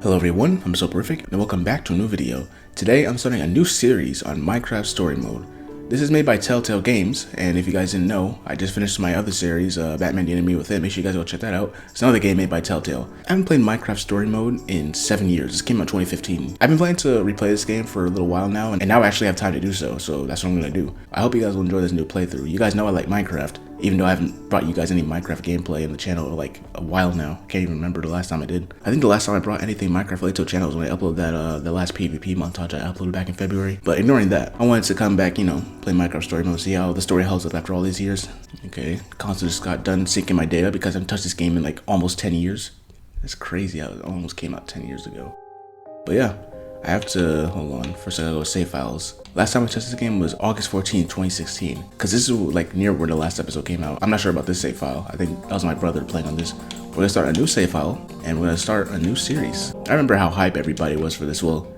Hello everyone, I'm Soperific, and welcome back to a new video. Today I'm starting a new series on Minecraft Story Mode. This is made by Telltale Games, and if you guys didn't know, I just finished my other series, Batman the Enemy Within. Make sure you guys go check that out. It's another game made by Telltale. I haven't played Minecraft Story Mode in 7 years. This came out in 2015. I've been planning to replay this game for a little while now, and now I actually have time to do so that's what I'm going to do. I hope you guys will enjoy this new playthrough. You guys know I like Minecraft, even though I haven't brought you guys any Minecraft gameplay in the channel in like a while now. I can't even remember the last time I did. I think the last time I brought anything Minecraft related to a channel was when I uploaded that the last PvP montage I uploaded back in February. But ignoring that, I wanted to come back, you know, play Minecraft Story Mode, see how the story holds up after all these years. Okay, console just got done syncing my data because I haven't touched this game in like almost 10 years. That's crazy how it almost came out 10 years ago. But yeah, I have to, hold on, first I gotta go to save files. Last time I touched this game was August 14th, 2016. Because this is like near where the last episode came out. I'm not sure about this save file. I think that was my brother playing on this. We're gonna start a new save file, and we're gonna start a new series. I remember how hype everybody was for this. Well,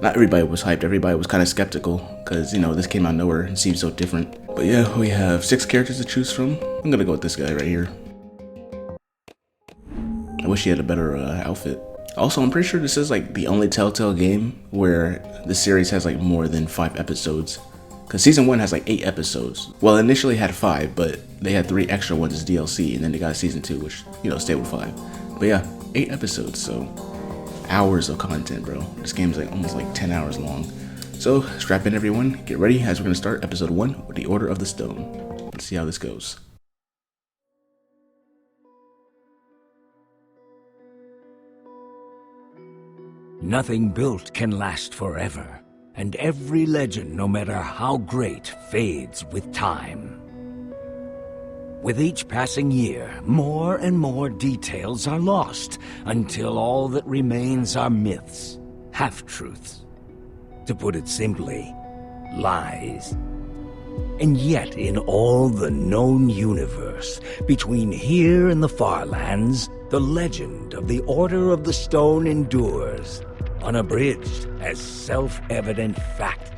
not everybody was hyped, everybody was kind of skeptical. Because, you know, this came out of nowhere and seemed so different. But yeah, we have 6 characters to choose from. I'm gonna go with this guy right here. I wish he had a better outfit. Also, I'm pretty sure this is like the only Telltale game where the series has like more than 5 episodes. Because season 1 has like 8 episodes. Well, initially had 5, but they had 3 extra ones as DLC, and then they got season 2, which, you know, stayed with 5. But yeah, 8 episodes, so hours of content, bro. This game's like almost like 10 hours long. So strap in everyone, get ready as we're gonna start episode 1 with the Order of the Stone. Let's see how this goes. Nothing built can last forever, and every legend, no matter how great, fades with time. With each passing year, more and more details are lost, until all that remains are myths, half-truths. To put it simply, lies. And yet, in all the known universe, between here and the far lands, the legend of the Order of the Stone endures, unabridged as self-evident fact.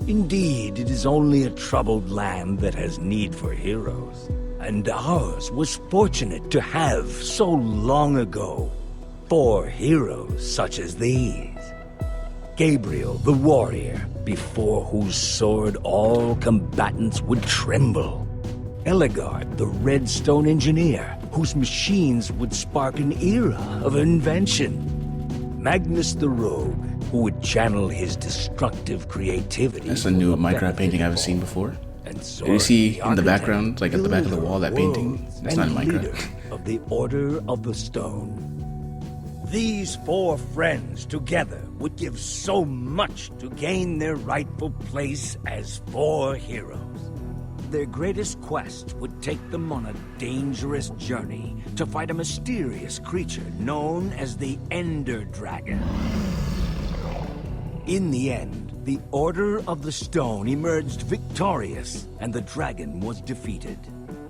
Indeed, it is only a troubled land that has need for heroes, and ours was fortunate to have, so long ago, 4 heroes such as these. Gabriel the warrior, before whose sword all combatants would tremble. Ellegaard the redstone engineer, whose machines would spark an era of invention. Magnus the rogue, who would channel his destructive creativity. That's a new Minecraft painting I haven't seen before. Did you see in the background, like at the back of the wall, that painting? It's not in Minecraft. Of the Order of the Stone. These 4 friends together would give so much to gain their rightful place as 4 heroes. Their greatest quest would take them on a dangerous journey to fight a mysterious creature known as the Ender Dragon. In the end, the Order of the Stone emerged victorious, and the dragon was defeated.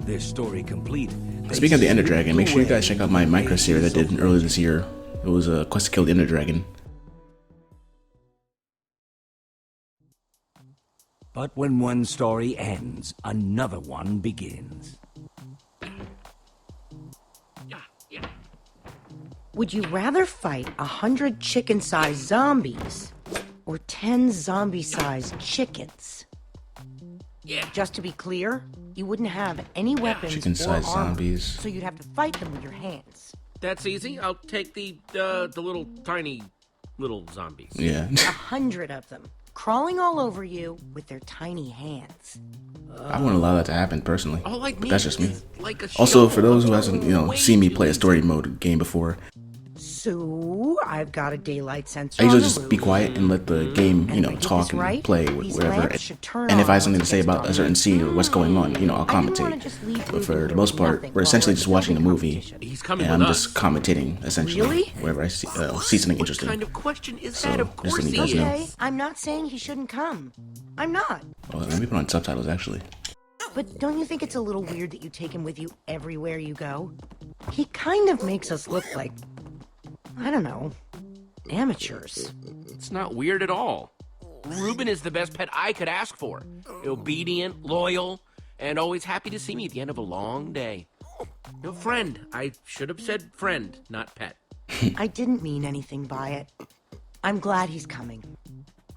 Their story complete. Speaking of the Ender Dragon, make sure you guys check out my Minecraft series I did earlier this year. It was a quest to kill the Ender Dragon. But when one story ends, another one begins. Would you rather fight 100 chicken-sized zombies or 10 zombie-sized chickens? Yeah. Just to be clear, you wouldn't have any weapons or Chicken-sized armor, zombies. so you'd have to fight them with your hands. That's easy. I'll take the little tiny little zombies. Yeah. 100 of them, crawling all over you with their tiny hands. I wouldn't allow that to happen personally. All I But need that's just me. is like a Also, shovel for those who or hasn't, you know, way seen me too play a story easy. mode game before, So, I've got a daylight sensor I usually on the just be roof. quiet and let the game, you know, if I get talk this and right, play these whatever. lamps should turn And if I have on something to once say it gets about a dark. certain scene or what's going on, you know, I'll I didn't wanna commentate. just leave But Ruben for the doing most part, nothing we're while essentially we're just watching a building movie, competition. He's coming and with I'm us. just commentating essentially Really? wherever I see something What interesting. kind of question is So, that? Of just course let me he guys is. know. Okay, I'm not saying he shouldn't come. I'm not. Oh, let me put on subtitles actually. But don't you think it's a little weird that you take him with you everywhere you go? He kind of makes us look like, I don't know, amateurs. It's not weird at all. Ruben is the best pet I could ask for. Obedient, loyal, and always happy to see me at the end of a long day. No, friend. I should have said friend, not pet. I didn't mean anything by it. I'm glad he's coming.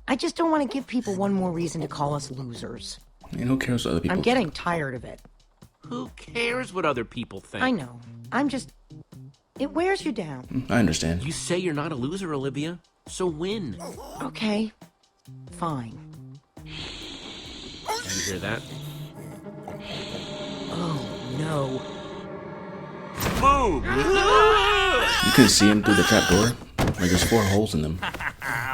I just don't want to give people one more reason to call us losers. And who cares what other people I'm getting tired of it. Who cares what other people think? I know. It wears you down. I understand. You say you're not a loser, Olivia, so win. Okay. Fine. Did you hear that? Oh, no. Boom! You can see him through the trap door. Like there's 4 holes in them.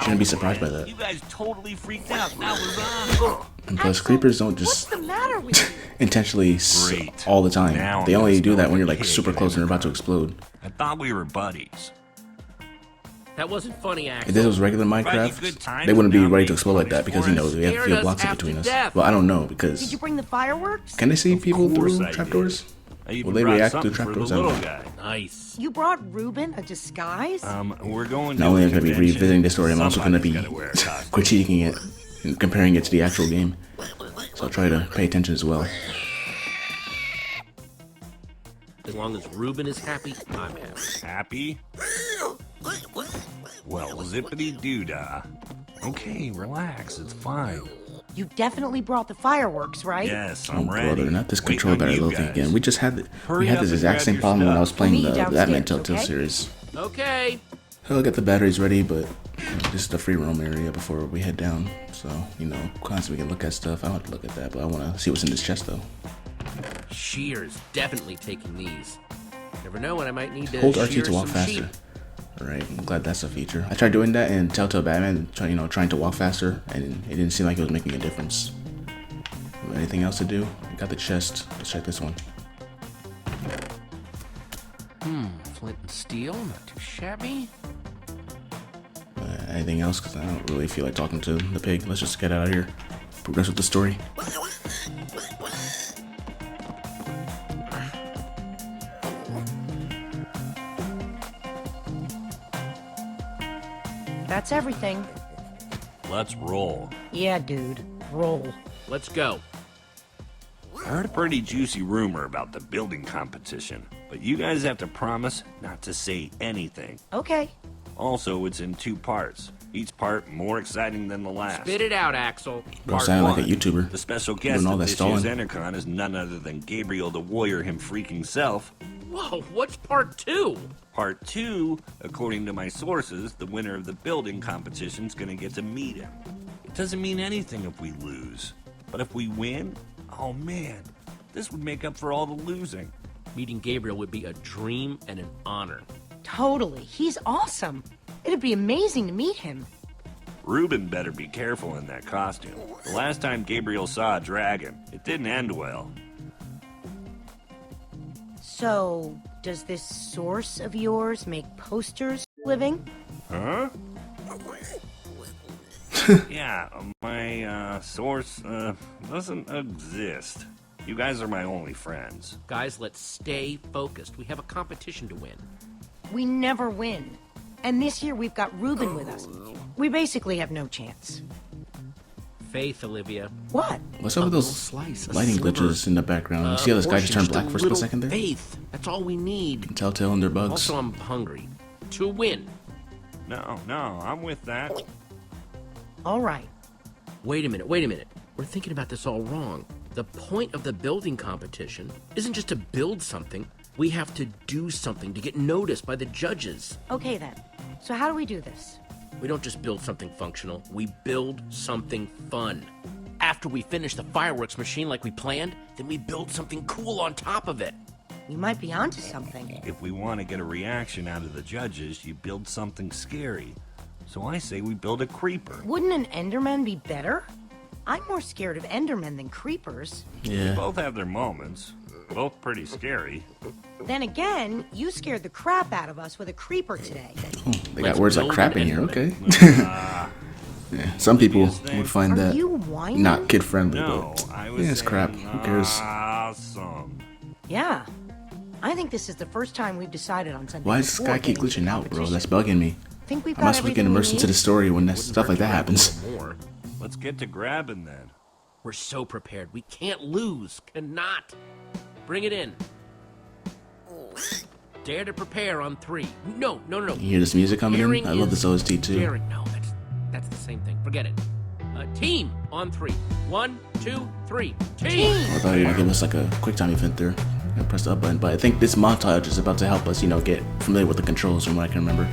Shouldn't be surprised by that. You guys totally freaked out. That was on. And plus, creepers don't What's just the matter with you? intentionally Great. all the time. Now They I'm only gonna do that smell when you're like like pig super and close and they're about to explode. I thought we were buddies. That wasn't funny, Axel. If this was regular Right, Minecraft, good times they wouldn't be down ready to the explode like that because, you know, we have Scared few us blocks in half between to us. death. Well, I don't know Did because you bring the fireworks? can they see people course through I trapdoors? I even Will they brought react to something for trapdoors? the I don't little know. guy. Nice. You brought Ruben a disguise? We're going. Not only am I going to be revisiting this story, I'm also going to be Somebody's gotta wear a costume. critiquing it and comparing it to the actual game. So I'll try to pay attention as well. As long as Ruben is happy, I'm happy. Happy? Well, zippity doo-dah. Okay, relax. It's fine. You definitely brought the fireworks, right? Yes, Oh I'm ready. brother, not this Waiting controller on battery you little thing guys. again. We just had Hurry we had up this and exact grab same your problem when I was stuff. playing We'll meet the you Batman downstairs, Telltale okay? series. Okay. I'll get the batteries ready, but this is the free roam area before we head down. So, you know, constantly we can look at stuff. I don't have to look at that, but I want to see what's in this chest though. Shear's definitely taking these. Never know when I might need to Hold RT shear to walk some faster. sheep. Alright, I'm glad that's a feature. I tried doing that in Telltale Batman, trying to walk faster, and it didn't seem like it was making a difference. Anything else to do? I got the chest. Let's check this one. Flint and steel, not too shabby. Anything else? Because I don't really feel like talking to the pig. Let's just get out of here. Progress with the story. That's everything. Let's roll. Yeah, dude. Roll. Let's go. I heard a pretty juicy rumor about the building competition, but you guys have to promise not to say anything. Okay. Also, it's in 2 parts. Each part more exciting than the last. Spit it out, Axel. Bro, Part sounding like a 1, YouTuber. The special guest all of that this year's stalling. Entercon is none other than Gabriel the Warrior him freaking self. Whoa, what's part 2? Part 2, according to my sources, the winner of the building competition's gonna get to meet him. It doesn't mean anything if we lose. But if we win, oh man, this would make up for all the losing. Meeting Gabriel would be a dream and an honor. Totally. He's awesome. It'd be amazing to meet him. Ruben better be careful in that costume. The last time Gabriel saw a dragon, it didn't end well. So, does this source of yours make posters for a living? Huh? Yeah, my source doesn't exist. You guys are my only friends. Guys, let's stay focused. We have a competition to win. We never win. And this year we've got Ruben with us. We basically have no chance. Faith, Olivia. What? What's up with those Slice, a lighting sliver. glitches in the background? You see how this guy just turned black for a split second there? Faith. That's all we need. Telltale and their bugs. Also, I'm hungry. To win. No, I'm with that. All right. Wait a minute. We're thinking about this all wrong. The point of the building competition isn't just to build something. We have to do something to get noticed by the judges. Okay then. So how do we do this? We don't just build something functional, we build something fun. After we finish the fireworks machine like we planned, then we build something cool on top of it. You might be onto something. If we want to get a reaction out of the judges, you build something scary. So I say we build a creeper. Wouldn't an Enderman be better? I'm more scared of Endermen than creepers. Yeah. Both have their moments. Both pretty scary. Then again, you scared the crap out of us with a creeper today. They got Let's words like build crap an in here, Enderman. okay. Yeah, some people would find Are that you whining? not kid friendly, No, but I was yeah, it's crap. saying Who cares? Awesome. Yeah. I think this is the first time we've decided on something. Why does this before guy keep getting into glitching out, bro? competition. That's bugging me. Think we've I'm not got supposed to get everything we immersed into the need? story when that Wouldn't stuff like hurt that to have a happens. little more. Let's get to grabbing then. We're so prepared. We can't lose. Cannot. Bring it in. Dare to prepare on 3. No. You hear this music coming Daring in? I love is this OST too. daring. No, that's the same thing. Forget it. Team on 3. 1, 2, 3. Team! I thought you were gonna give us like a quick time event there. I press the up button, but I think this montage is about to help us, get familiar with the controls from what I can remember.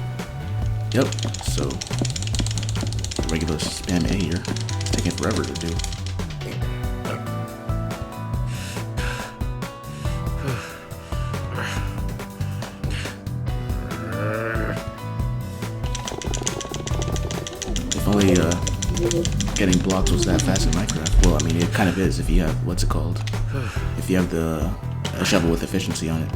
Yep, so regular spam A here. It's taking forever to do. If only getting blocks was that fast in Minecraft. Well, I mean, it kind of is if you have, what's it called? If you have the shovel with efficiency on it.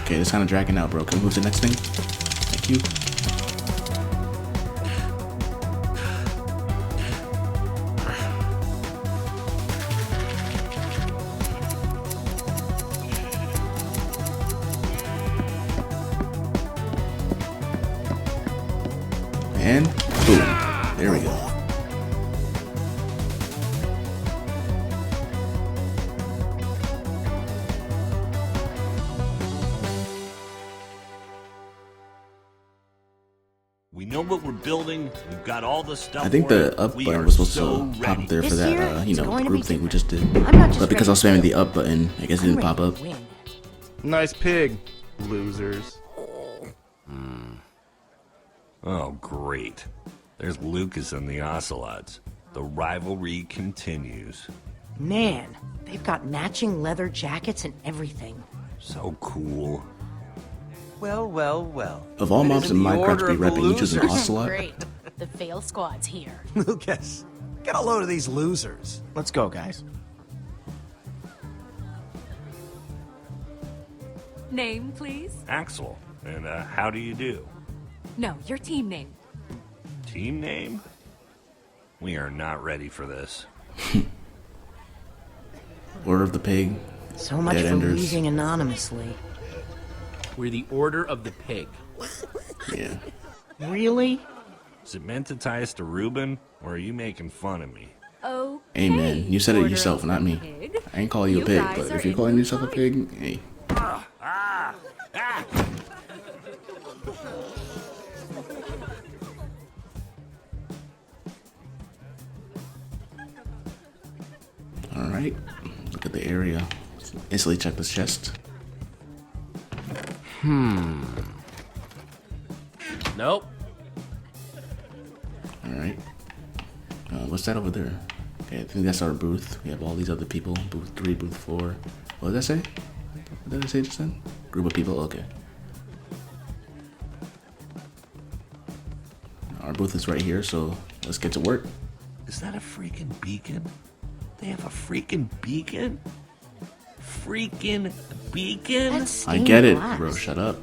Okay, this kind of dragging out, bro. Can we move to the next thing? Thank you. And boom. There we go. We know what we're building. We've got all the stuff. I think for the it. up We button are was supposed so to pop up there This for year, that, it's going to group be thing we different. just did. I'm not just But because I was ready spamming to the up button, I guess it I'm didn't pop ready up. to win. Nice pig, losers. Oh, great. There's Lucas and the Ocelots. The rivalry continues. Man, they've got matching leather jackets and everything. So cool. Well. Of all It mobs isn't in the Minecraft order to be of the repping, you choose an losers. ocelot? Great. The fail squad's here. Lucas, get a load of these losers. Let's go, guys. Name, please? Axel, and how do you do? No, your team name. Team name? We are not ready for this. Order of the Pig. So much Dead for enders. losing anonymously. We're the Order of the Pig. Yeah. Really? Is it meant to tie us to Ruben, or are you making fun of me? Oh. Amen. You said it yourself, not me. I ain't calling you a pig, but if you're calling yourself a pig, hey. Alright. Look at the area. Instantly check this chest. Nope. Alright. What's that over there? Okay, I think that's our booth. We have all these other people. Booth 3, booth 4. What did I say? What did I say just then? Group of people? Okay. Our booth is right here, so let's get to work. Is that a freaking beacon? They have a freaking beacon? Freaking beacon? That's I stained get it, glass. bro. Shut up.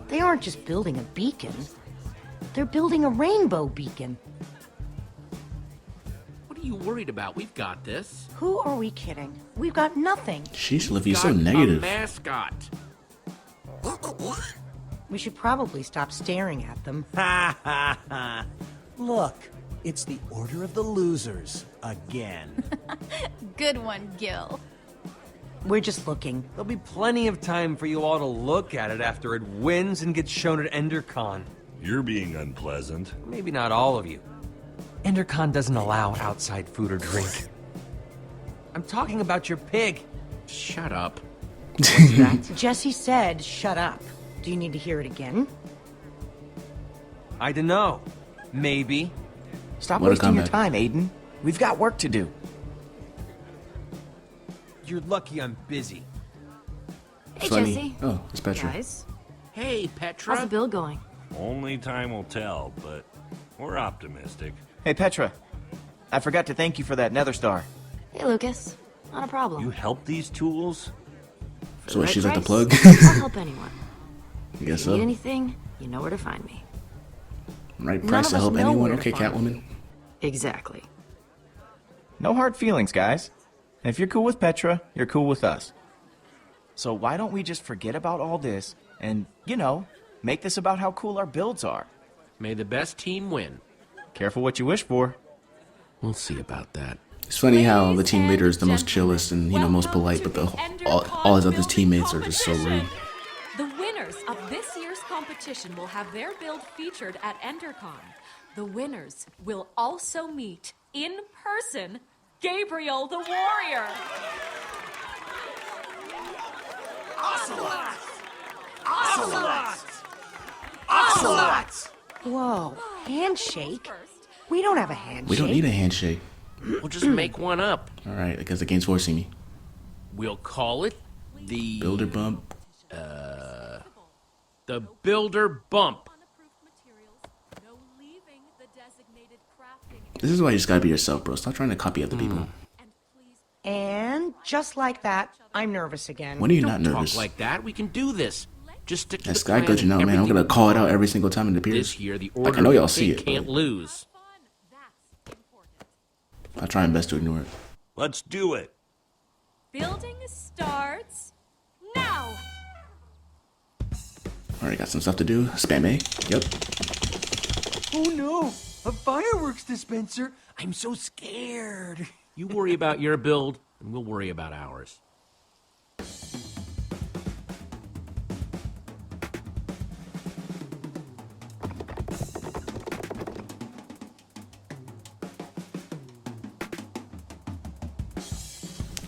They aren't just building a beacon. They're building a rainbow beacon. What are you worried about? We've got this. Who are we kidding? We've got nothing. Sheesh, Liv, you're so Got negative. A mascot. We should probably stop staring at them. Look, it's the Order of the Losers again. Good one, Gil. We're just looking. There'll be plenty of time for you all to look at it after it wins and gets shown at EnderCon. You're being unpleasant. Maybe not all of you. EnderCon doesn't allow outside food or drink. I'm talking about your pig. Shut up. Jesse said, shut up. Do you need to hear it again? I don't know. Maybe. Stop What a wasting your comeback. time, Aiden. We've got work to do. You're lucky I'm busy. Hey, Funny. Jesse. Oh, it's Petra. Guys, Hey, Petra. how's the bill going? Only time will tell, but we're optimistic. Hey, Petra. I forgot to thank you for that nether star. Hey, Lucas. Not a problem. You help these tools? So what, Right she's like the plug? price, I'll help anyone. I guess If you need so. anything, you know where to find me. Right None price of to us help know anyone? where to Okay, find Catwoman. Exactly. No hard feelings, guys. And if you're cool with Petra, you're cool with us. So why don't we just forget about all this and, make this about how cool our builds are? May the best team win. Careful what you wish for. We'll see about that. It's funny how the team leader is the most chillest and, you know, most polite, but all his other teammates are just so rude. The winners of this year's competition will have their build featured at EnderCon. The winners will also meet, in person, Gabriel the Warrior. Ocelots! Ocelots! Whoa, handshake? We don't have a handshake. We don't need a handshake. We'll just make one up. Alright, because the game's forcing me. We'll call it the Builder bump. The Builder Bump. This is why you just gotta be yourself, bro. Stop trying to copy other people. And just like that, I'm nervous again. When are you Don't not nervous? talk like that. We can do this. Just stick to That the sky plan glitching and out, man. I'm everything gonna call it out every single time it appears. This year, the Like, order I know y'all see they it, can't but lose. I'll try my best to ignore it. Let's do it. Building starts now. Alright, got some stuff to do. Spam A. Yep. Oh no! A fireworks dispenser! I'm so scared. You worry about your build, and we'll worry about ours.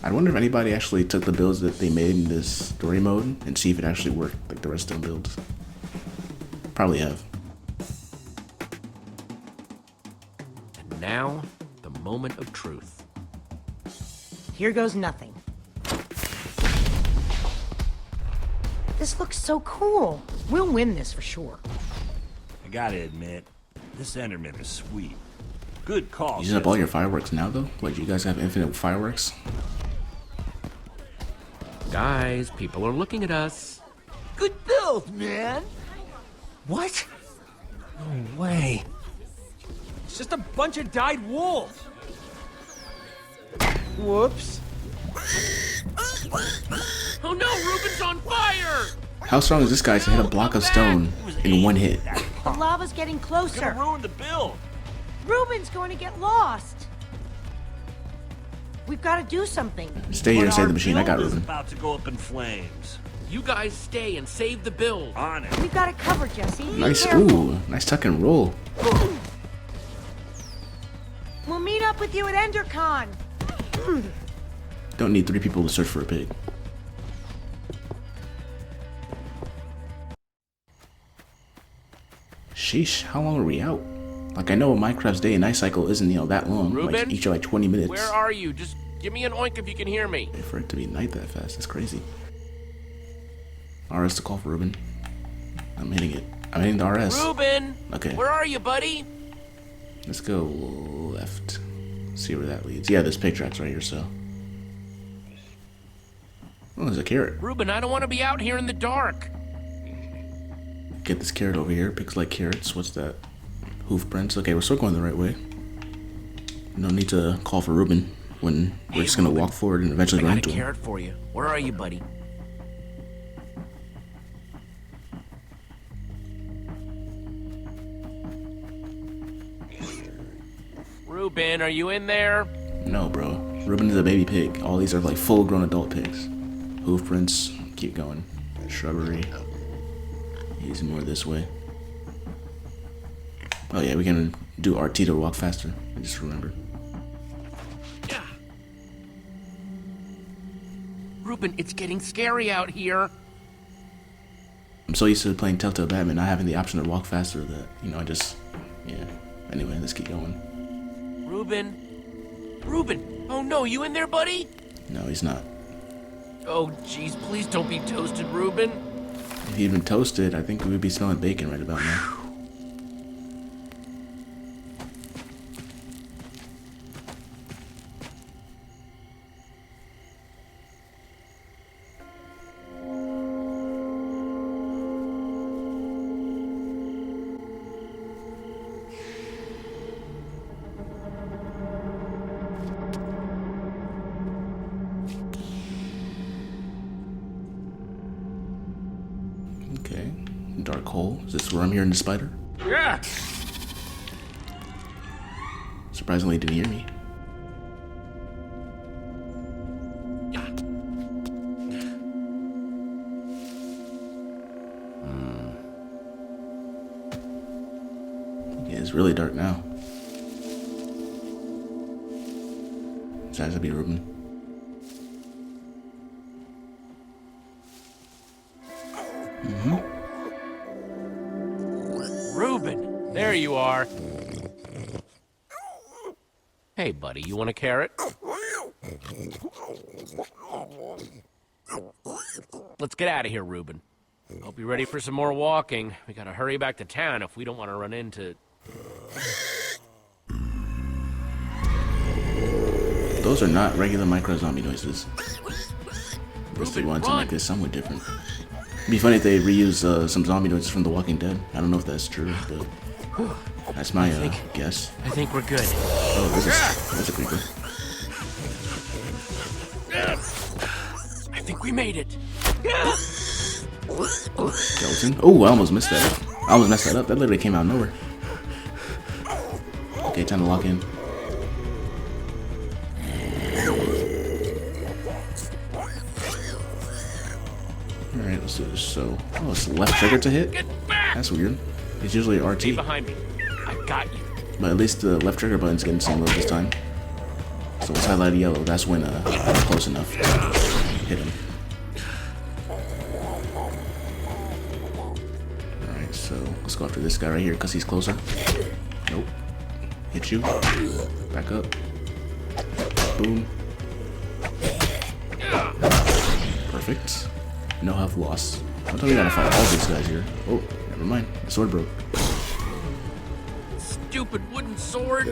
I wonder if anybody actually took the builds that they made in this story mode and see if it actually worked like the rest of the builds. Probably have. And now, the moment of truth. Here goes nothing. This looks so cool. We'll win this for sure. I gotta admit, this Enderman is sweet. Good call. Using up all your fireworks now, though? What, do you guys have infinite fireworks? Guys, people are looking at us. Good build, man! What? No way. It's just a bunch of dyed wool. Whoops. Oh no, Ruben's on fire! How strong is this guy to hit a block of stone in one hit? The lava's getting It's closer. gonna ruin the build. Ruben's going to get lost. We've got to do something. Stay here and But save our the machine. I got build is Ruben. about to go up in flames. You guys stay and save the build. On it. We've got it covered, Jesse. Be Nice. careful. Ooh, nice tuck and roll. We'll meet up with you at EnderCon. Don't need 3 people to search for a pig. Sheesh, how long are we out? Like, I know Minecraft's day and night cycle isn't, you know, that long. Like, Ruben? each are like 20 minutes. Where are you? Just give me an oink if you can hear me. For it to be night that fast, that's crazy. RS to call for Ruben. I'm hitting it. I'm hitting the RS. Ruben! Okay. Where are you, buddy? Let's go left. See where that leads. Yeah, this pig track's right here, so. Oh, there's a carrot. Ruben, I don't want to be out here in the dark. Get this carrot over here. Pigs like carrots. What's that? Hoof prints. Okay, we're still going the right way. No need to call for Ruben when we're just gonna walk forward and eventually I run got a into him. carrot for you. Where are you, buddy? Ruben, are you in there? No, bro. Ruben is a baby pig. All these are like full-grown adult pigs. Hoof prints. Keep going. Shrubbery. He's more this way. Oh yeah, we can do RT to walk faster. I just remembered. Yeah. Ruben, it's getting scary out here. I'm so used to playing Telltale Batman, not having the option to walk faster that, you know, I just, yeah. Anyway, let's keep going. Ruben? Ruben! Oh no, you in there, buddy? No, he's not. Oh, jeez, please don't be toasted, Ruben. If he'd been toasted, I think we would be smelling bacon right about now. Okay. Dark hole. Is this where I'm hearing the spider? Yeah. Surprisingly, it didn't hear me. It's really dark now. So that to be Ruben. Ruben, there you are. Hey, buddy, you want a carrot? Let's get out of here, Ruben. Hope you're ready for some more walking. We gotta hurry back to town if we don't want to run into... Those are not regular micro zombie noises. Guess they wanted to make this somewhat different. It'd be funny if they reuse some zombie noises from The Walking Dead. I don't know if that's true, but that's my guess. I think we're good. Oh, that's a creeper. I think we made it. Skeleton. Oh, I almost missed that. I almost messed that up. That literally came out of nowhere. Okay, time to lock in. Alright, let's do this. So, oh, it's left trigger to hit? That's weird. It's usually RT. Stay behind me. I got you. But at least the left trigger button's getting some load this time. So it's highlighted yellow. That's when I'm close enough to hit him. Alright, so let's go after this guy right here because he's closer. Nope. Hit you. Back up. Boom. Perfect. No health loss. I thought we gotta fight all these guys here. Oh, never mind. The sword broke. Stupid wooden sword.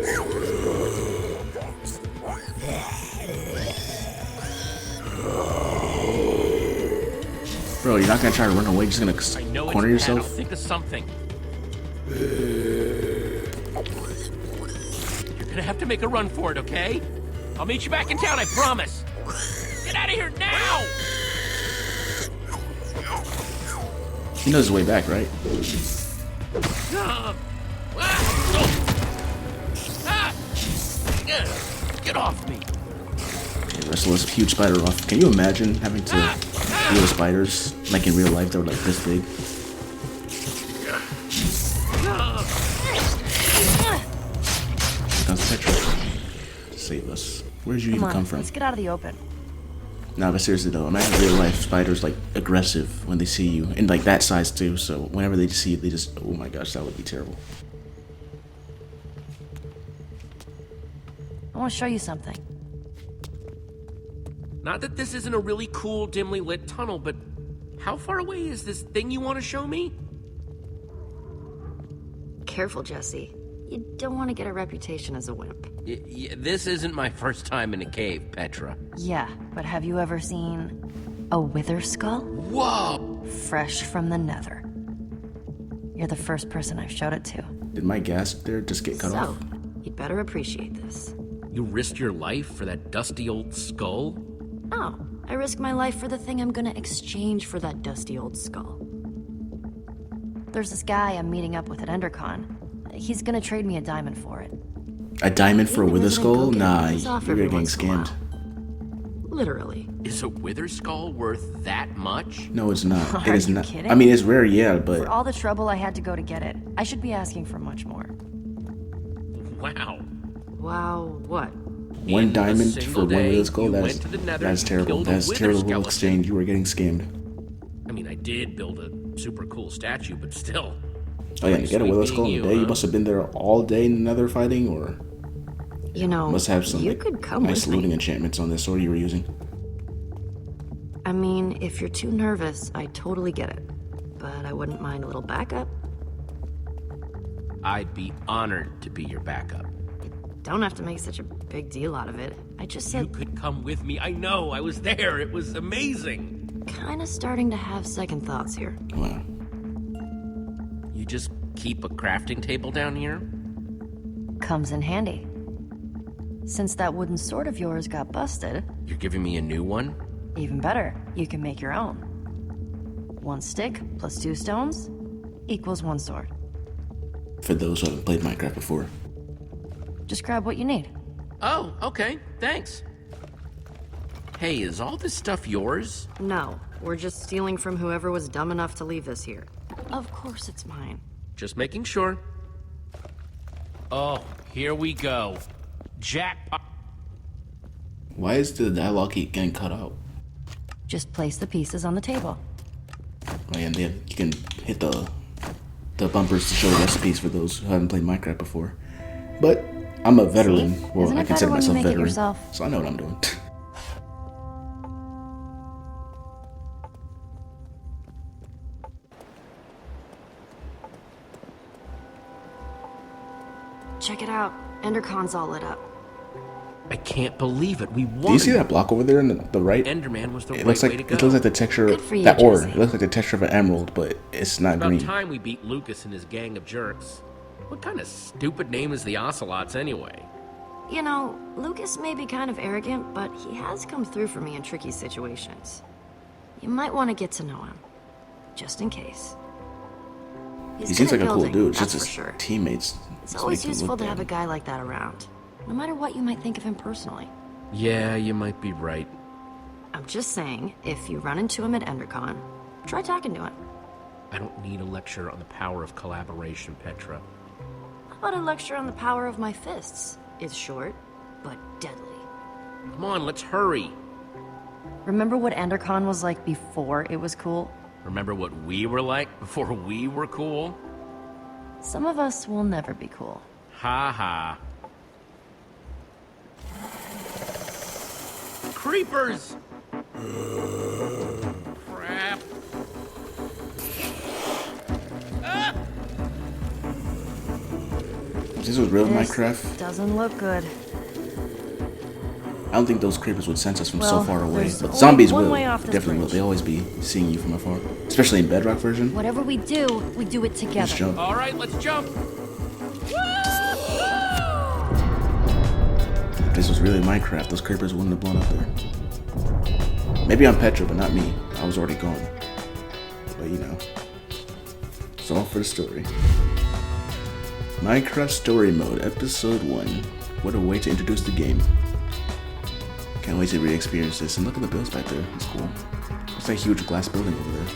Bro, you're not gonna try to run away, just gonna corner yourself? I'll think of something. You're gonna have to make a run for it, okay? I'll meet you back in town, I promise. Get out of here now! He knows his way back, right? Get off me! Okay, wrestle this huge spider off. Can you imagine having to deal with spiders like in real life that were like this big? Here comes Petra to save us. Where'd you even come from? Let's get out of the open. Nah, but seriously though, imagine real life spiders like aggressive when they see you, and like that size too. So whenever they see you, they just, oh my gosh, that would be terrible. I want to show you something. Not that this isn't a really cool, dimly lit tunnel, but how far away is this thing you want to show me? Careful, Jesse. You don't want to get a reputation as a wimp. This isn't my first time in a cave, Petra. Yeah, but have you ever seen a wither skull? Whoa! Fresh from the nether. You're the first person I've showed it to. Did my gas there just get cut off? So, you'd better appreciate this. You risked your life for that dusty old skull? Oh, I risk my life for the thing I'm gonna exchange for that dusty old skull. There's this guy I'm meeting up with at EnderCon. He's gonna trade me a diamond for it. A diamond for a wither skull? Nah, you're getting scammed. Literally. Is a wither skull worth that much? No, it's not. Are It is you not. kidding? I mean, it's rare, yeah, but For all the trouble I had to go to get it, I should be asking for much more. Wow. Wow, what? one In a diamond for single one day, wither skull? you That's went to the Nether, that's you terrible. killed a That's wither terrible skeleton. exchange. You were getting scammed. I mean, I did build a super cool statue, but still. Oh yeah, to get a wither Sweet skull in being a day, you, you huh? must have been there all day in the Nether fighting, or You know, must have some you like, could come nice with me. looting enchantments on this sword you were using. I mean, if you're too nervous, I totally get it. But I wouldn't mind a little backup. I'd be honored to be your backup. Don't have to make such a big deal out of it. I just You said, could come with me. I know. I was there. It was amazing. kinda starting to have second thoughts here. Wow. You just keep a crafting table down here? Comes in handy. Since that wooden sword of yours got busted, You're giving me a new one? even better, you can make your own. 1 stick plus 2 stones equals 1 sword. For those who haven't played Minecraft before. Just grab what you need. Oh, okay. Thanks. Hey, is all this stuff yours? No, we're just stealing from whoever was dumb enough to leave this here. Of course it's mine. Just making sure. Oh, here we go. Jack. Why is the dialogue keep getting cut out? Just place the pieces on the table. Oh, yeah, and then you can hit the bumpers to show recipes for those who haven't played Minecraft before. But I'm a veteran. See? Well, Isn't it I consider better when you myself make it veteran, yourself? so I know what I'm doing. Check it out. Endercon's all lit up. I can't believe it. We won. Do you see that block over there in the right? Enderman was the It right looks way like to go. it looks like the texture Good for you, that ore. Jesse. It looks like the texture of an emerald, but it's not About green. time we beat Lucas and his gang of jerks. What kind of stupid name is the Ocelots anyway? You know, Lucas may be kind of arrogant, but he has come through for me in tricky situations. You might want to get to know him, just in case. He He's seems good like at a cool building, dude. It's that's just for his sure. teammates. It's just always make him useful look to have a bad. guy like that around, no matter what you might think of him personally. Yeah, you might be right. I'm just saying, if you run into him at EnderCon, try talking to him. I don't need a lecture on the power of collaboration, Petra. How about a lecture on the power of my fists? It's short, but deadly. Come on, let's hurry. Remember what EnderCon was like before it was cool? Remember what we were like before we were cool? Some of us will never be cool. Ha ha. Creepers! Crap. If this was real This Minecraft, doesn't look good. I don't think those creepers would sense us from so Well, far away. there's But only zombies one will. way off this Definitely will. bridge. They always be seeing you from afar. Especially in Bedrock version. Whatever we do it together. Just jump. All right, let's jump. If this was really Minecraft, those creepers wouldn't have blown up there. Maybe I'm Petra, but not me. I was already gone. But you know. It's all for the story. Minecraft Story Mode, Episode 1. What a way to introduce the game. Can't wait to re-experience this. And look at the builds back there. It's cool. It's that huge glass building over there.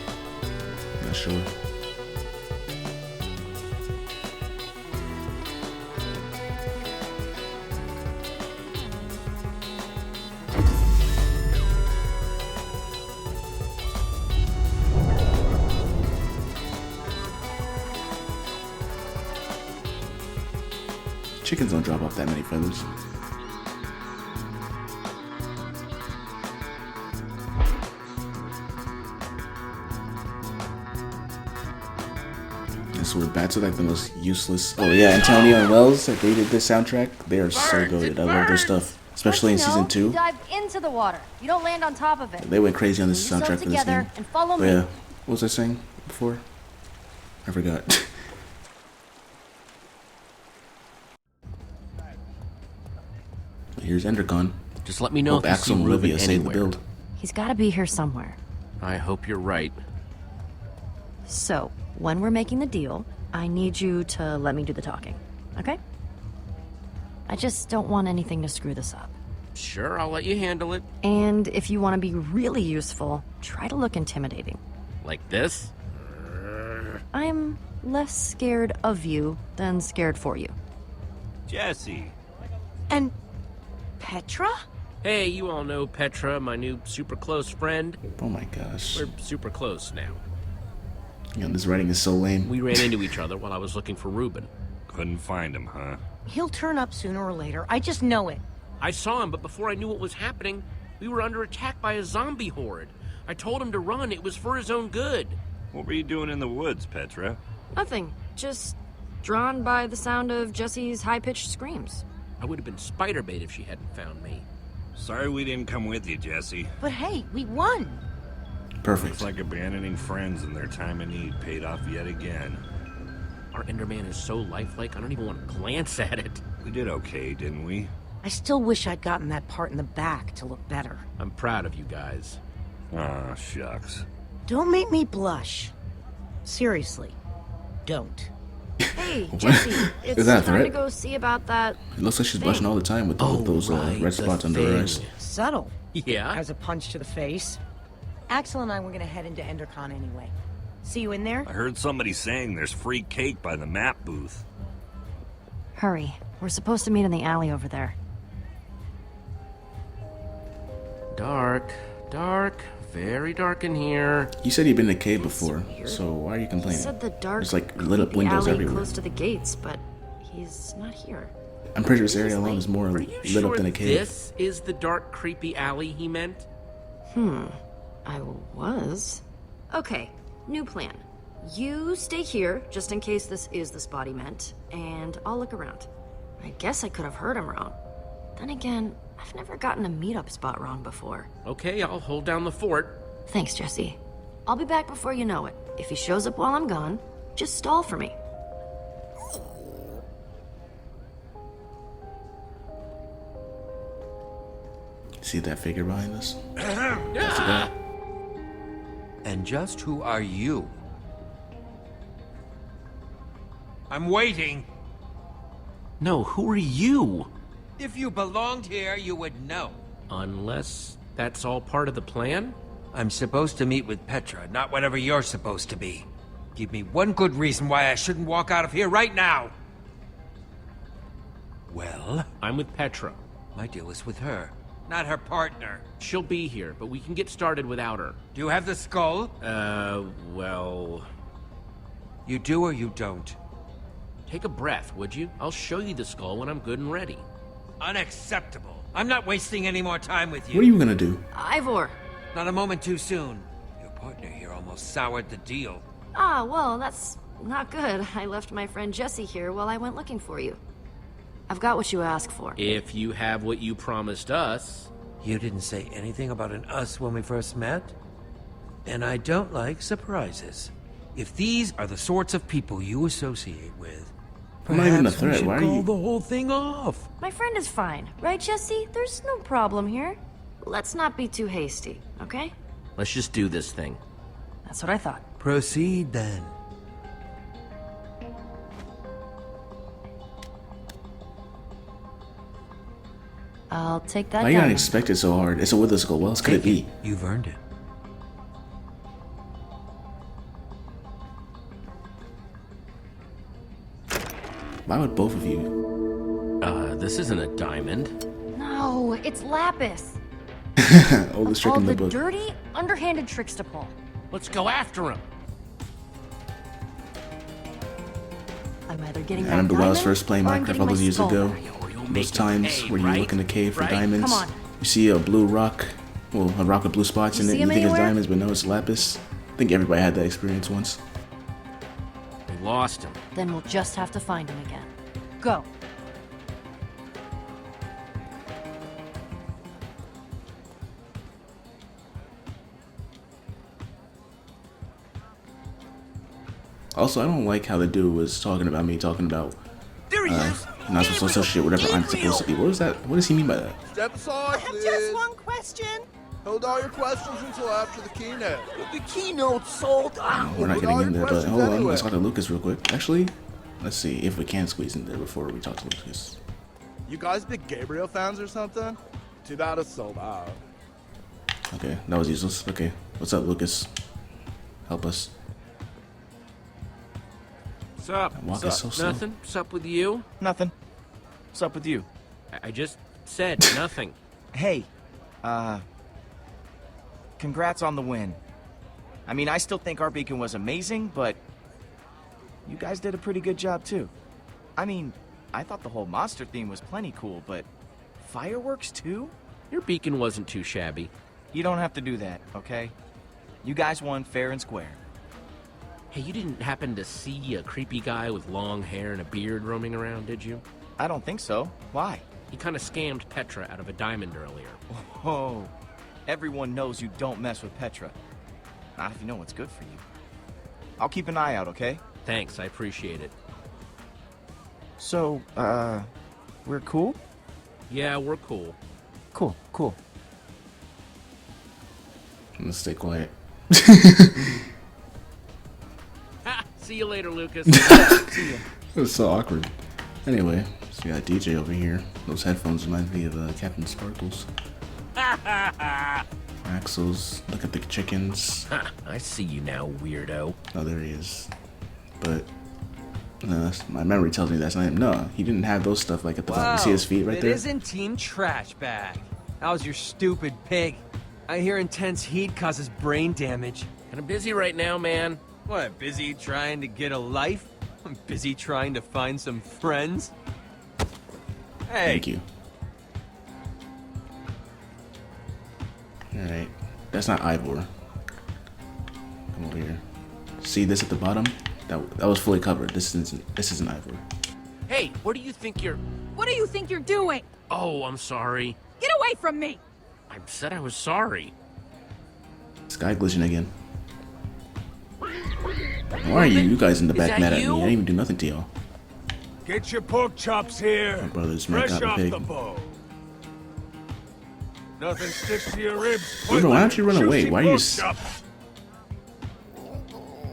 Not sure. Chickens don't drop off that many feathers. This where bats are like the most useless. Oh yeah, Antonio and Wells, like they did this soundtrack. They are so good. I love their stuff, especially in season 2. You dive into the water. You don't land on top of it. They went crazy on this Pull yourself soundtrack for this together game. and follow But me. yeah, what was I saying before? I forgot. Here's Endercon. Just let me know Hope if you Axel see and Ruben Olivia saved the anywhere. build. He's got to be here somewhere. I hope you're right. So, when we're making the deal, I need you to let me do the talking, okay? I just don't want anything to screw this up. Sure, I'll let you handle it. And if you want to be really useful, try to look intimidating. Like this? I'm less scared of you than scared for you. Jesse. And Petra? Hey, you all know Petra, my new super close friend. Oh my gosh. We're super close now. You know, this writing is so lame. We ran into each other while I was looking for Ruben. Couldn't find him, huh? He'll turn up sooner or later. I just know it. I saw him, but before I knew what was happening, we were under attack by a zombie horde. I told him to run. It was for his own good. What were you doing in the woods, Petra? Nothing. Just drawn by the sound of Jesse's high-pitched screams. I would have been spider bait if she hadn't found me. Sorry we didn't come with you, Jesse. But hey, we won. Perfect. Looks like abandoning friends in their time of need paid off yet again. Our Enderman is so lifelike, I don't even want to glance at it. We did okay, didn't we? I still wish I'd gotten that part in the back to look better. I'm proud of you guys. Aw, shucks. Don't make me blush. Seriously, don't. Hey, What? Jesse, Is it's that a time to threat? go see about that. It looks like she's blushing all the time with those right, red the spots under her thing. eyes. Subtle. Yeah? As a punch to the face. Axel and I were gonna head into Endercon anyway. See you in there? I heard somebody saying there's free cake by the map booth. Hurry. We're supposed to meet in the alley over there. Dark, dark, very dark in here. You said you'd been in a cave before, so why are you He complaining? said the dark, There's like lit up the windows alley everywhere. close to the gates, but he's not here. I'm pretty sure this area alone is more Are you lit sure up than a cave. this is the dark, creepy alley he meant? I was. Okay, new plan. You stay here, just in case this is the spot he meant, and I'll look around. I guess I could have heard him wrong. Then again, I've never gotten a meetup spot wrong before. Okay, I'll hold down the fort. Thanks, Jesse. I'll be back before you know it. If he shows up while I'm gone, just stall for me. See that figure behind us? That's the guy. And just who are you? I'm waiting. No, who are you? If you belonged here, you would know. Unless that's all part of the plan? I'm supposed to meet with Petra, not whatever you're supposed to be. Give me one good reason why I shouldn't walk out of here right now. Well, I'm with Petra. my deal is with her, not her partner. She'll be here, but we can get started without her. Do you have the skull? Well... You do or you don't? Take a breath, would you? I'll show you the skull when I'm good and ready. Unacceptable. I'm not wasting any more time with you. What are you gonna do? Ivor! Not a moment too soon. Your partner here almost soured the deal. Ah, well, that's not good. I left my friend Jesse here while I went looking for you. I've got what you asked for. If you have what you promised us... You didn't say anything about an us when we first met? And I don't like surprises. If these are the sorts of people you associate with, I'm not even a perhaps we threat. should Why are call you? the whole thing off. My friend is fine, right, Jesse? There's no problem here. Let's not be too hasty, okay? Let's just do this thing. That's what I thought. Proceed then. I'll take that Why you gotta down. expect it so hard? It's a wither skull. What else could it be? You've earned it. Why would both of you? This isn't a diamond. No, it's Lapis. Oldest trick All in the the book. dirty, underhanded tricks to pull. Let's go after him. I'm either getting I that remember when I was diamond, first playing or I'm Minecraft getting all my those years skull ago. back. Or you'll Those make him times pay, where you right? look in the cave for Right? diamonds. Come on. You see a blue rock, well, a rock with blue spots in You it. see You him think it's anywhere? diamonds, but no, it's lapis. I think everybody had that experience once. We lost him. Then we'll just have to find him again. Go. Also, I don't like how the dude was talking about me, talking about There he is. not supposed to associate whatever I'm supposed to be. What is that? What does he mean by that? Step aside, please. Just one question. Hold all your questions until after the keynote. The keynote's sold out. We're not With getting all in your there, but questions hold on. anyway. Let's talk to Lucas real quick. Actually, let's see if we can squeeze in there before we talk to Lucas. You guys big Gabriel fans or something? Too bad it's sold out. Okay, that was useless. Okay, what's up, Lucas? Help us. What's up? Walk is so slow. Nothing? What's up with you? Nothing. What's up with you? I just said nothing. Hey, congrats on the win. I mean, I still think our beacon was amazing, but you guys did a pretty good job too. I mean, I thought the whole monster theme was plenty cool, but fireworks too? Your beacon wasn't too shabby. You don't have to do that, okay? You guys won fair and square. Hey, you didn't happen to see a creepy guy with long hair and a beard roaming around, did you? I don't think so. Why? He kind of scammed Petra out of a diamond earlier. Oh, everyone knows you don't mess with Petra. Not if you know what's good for you. I'll keep an eye out, okay? Thanks, I appreciate it. So, we're cool? Yeah, we're cool. Cool, cool. Let's stay quiet. Ha! See you later, Lucas. See ya. It was so awkward. Anyway, so we got DJ over here. Those headphones remind me of Captain Sparkles. Axel's, look at the chickens. Ha, I see you now, weirdo. Oh, there he is. But My memory tells me that's not him. No, he didn't have those stuff like at the bottom. You see his feet right there? It isn't Team Trash Bag. How's your stupid pig? I hear intense heat causes brain damage. Kinda busy right now, man. What, busy trying to get a life? I'm busy trying to find some friends. Hey. Thank you. Alright. That's not Ivor. Come over here. See this at the bottom? That was fully covered. This isn't Ivor. Hey, what do you think you're... What do you think you're doing? Oh, I'm sorry. Get away from me! I said I was sorry. Sky glitching again. Why are you guys in the back mad at me? I didn't even do nothing to y'all. Get your pork chops here. My brother's my fresh off pig. the bone. Nothing sticks to your ribs. Ruben, why don't you run away? Why are you...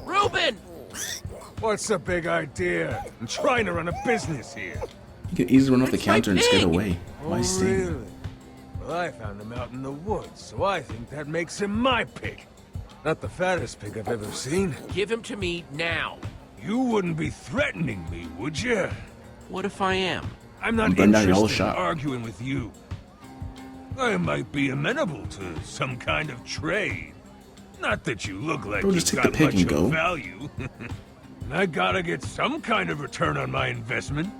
Ruben! What's the big idea? I'm trying to run a business here. You can easily run off the counter and skate away. Why Oh, stay? really? Well, I found him out in the woods, so I think that makes him my pig. Not the fattest pig I've ever seen. Give him to me now. You wouldn't be threatening me, would you? What if I am? I'm not burn down your whole interested in shop. arguing with you. I might be amenable to some kind of trade. Not that you look like Bro, you've just take got the pig much and of go. value. I gotta get some kind of return on my investment.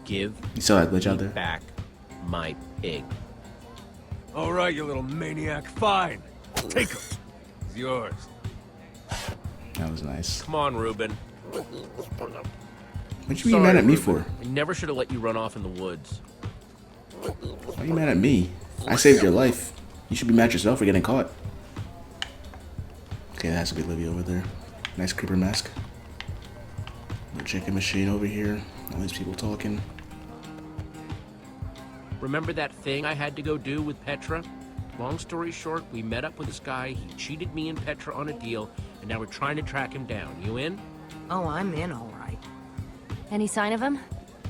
Give You saw that glitch out there? back my pig. All right, you little maniac. Fine. Take him. It's yours. That was nice. Come on, Ruben. What you be mad at me for? I never should have let you run off in the woods. Why are you mad at me? I saved your life. You should be mad at yourself for getting caught. Okay, that has to be Livy over there. Nice creeper mask. The chicken machine over here. All these people talking. Remember that thing I had to go do with Petra? Long story short, we met up with this guy, he cheated me and Petra on a deal, and now we're trying to track him down. You in? Oh, I'm in, all right. Any sign of him?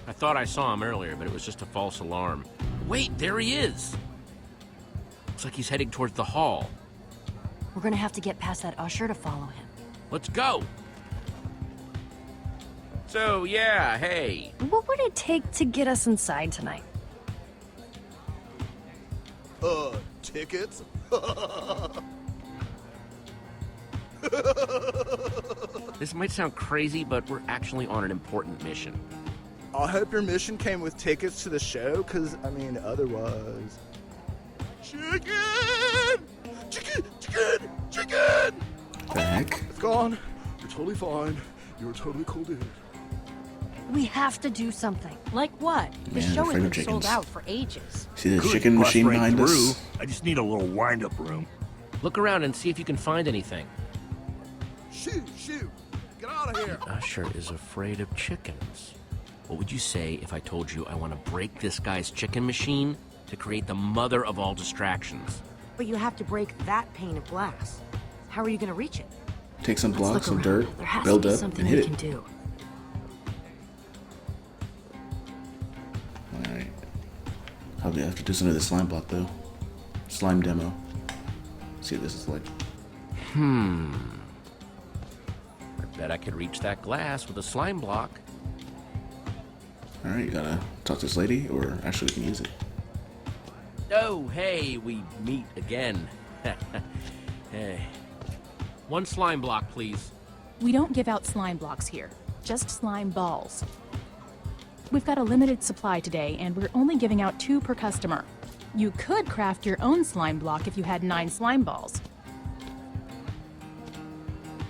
I thought I saw him earlier, but it was just a false alarm. Wait, there he is! Looks like he's heading towards the hall. We're gonna have to get past that usher to follow him. Let's go! So, yeah, hey. What would it take to get us inside tonight? Tickets? This might sound crazy, but we're actually on an important mission. I hope your mission came with tickets to the show, because, I mean, otherwise... Chicken! Chicken! Chicken! Chicken! The heck? It's gone. You're totally fine. You're a totally cool dude. We have to do something. Like what? The Man, show afraid has of been sold chickens. out for ages. See the Could chicken bust machine right behind through. us? I just need a little wind-up room. Look around and see if you can find anything. Shoot! Get out of here! Usher is afraid of chickens. What would you say if I told you I want to break this guy's chicken machine to create the mother of all distractions? But you have to break that pane of glass. How are you going to reach it? Take some blocks, some Look dirt, around. There has build to be up, something and we hit can it. do. Alright. Probably have to do some of the slime block though. Slime demo. See what this is like. I bet I could reach that glass with a slime block. Alright, you gotta talk to this lady, or actually we can use it. Oh, hey, we meet again. Hey. One slime block, please. We don't give out slime blocks here, just slime balls. We've got a limited supply today, and we're only giving out 2 per customer. You could craft your own slime block if you had 9 slime balls.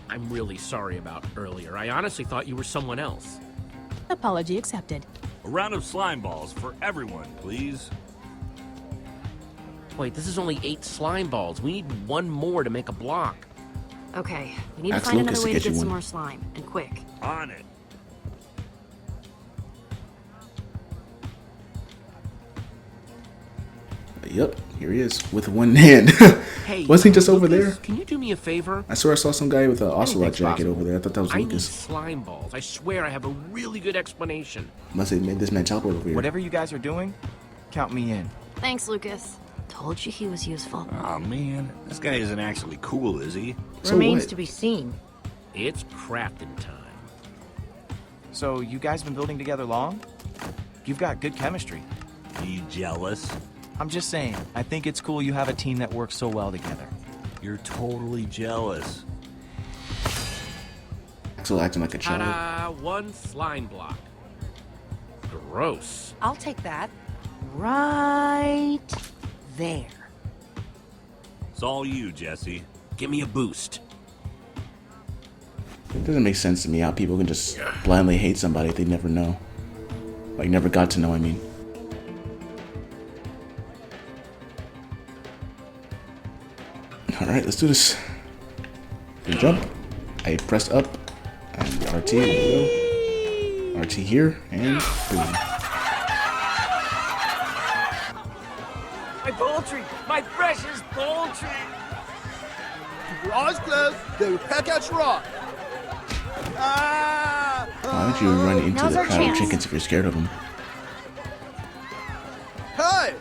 I'm really sorry about earlier. I honestly thought you were someone else. Apology accepted. A round of slime balls for everyone, please. Wait, this is only 8 slime balls. We need 1 more to make a block. Okay, we need to Ask find Lucas another way to to get get you some one. more slime, and quick. On it. Yep, here he is with one hand. Hey, Wasn't he just over Lucas, there? Can you do me a favor? I swear I saw some guy with an ocelot Anything's jacket possible. over there. I thought that was I need Lucas. slime balls. I swear I have a really good explanation. Must have made this man teleport over here. Whatever you guys are doing, count me in. Thanks, Lucas. Told you he was useful. Oh man, this guy isn't actually cool, is he? So Remains what? to be seen. It's crafting time. So, you guys been building together long? You've got good chemistry. You jealous? I'm just saying, I think it's cool you have a team that works so well together. You're totally jealous. Axel acting like a child. Ta-da! 1 slime block. Gross. I'll take that. Right there. It's all you, Jesse. Give me a boost. It doesn't make sense to me how people can just blindly hate somebody they never know. Like, never got to know, I mean. Alright, let's do this. You jump. I pressed up. And RT, there we go. RT here, and boom. My poultry! My precious poultry! Keep your eyes closed, they will peck at your eye. Ah! Why don't you run into Now's the our crowd of chance. chickens if you're scared of them? Hey!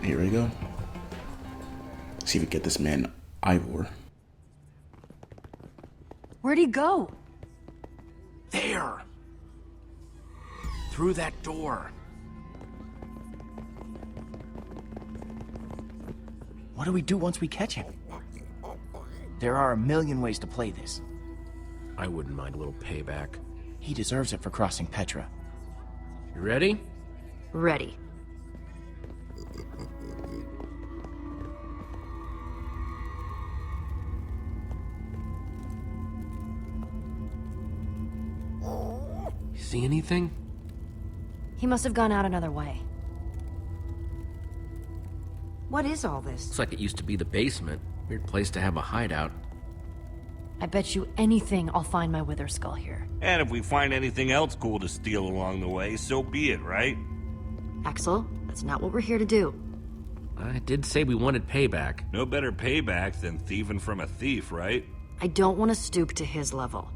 Here we go. See if we get this man, Ivor. Where'd he go? There! Through that door. What do we do once we catch him? There are a million ways to play this. I wouldn't mind a little payback. He deserves it for crossing Petra. You ready? Ready. You see anything? He must have gone out another way. What is all this? Looks like it used to be the basement. Weird place to have a hideout. I bet you anything I'll find my wither skull here. And if we find anything else cool to steal along the way, so be it, right? Axel, that's not what we're here to do. I did say we wanted payback. No better payback than thieving from a thief, right? I don't want to stoop to his level.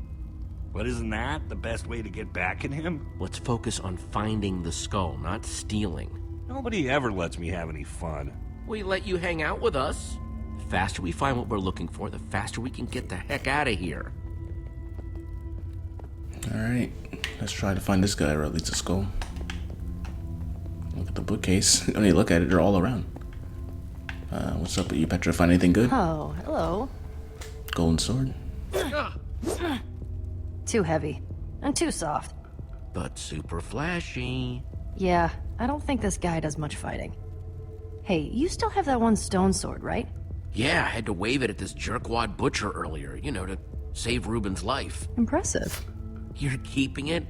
But isn't that the best way to get back at him? Let's focus on finding the skull, not stealing. Nobody ever lets me have any fun. We let you hang out with us. The faster we find what we're looking for, the faster we can get the heck out of here. Alright, let's try to find this guy, or at least a skull. Look at the bookcase. When you look at it, they're all around. What's up with you, Petra? Find anything good? Oh, hello. Golden sword? Too heavy. And too soft. But super flashy. Yeah, I don't think this guy does much fighting. Hey, you still have that one stone sword, right? Yeah, I had to wave it at this jerkwad butcher earlier, you know, to save Ruben's life. Impressive. You're keeping it?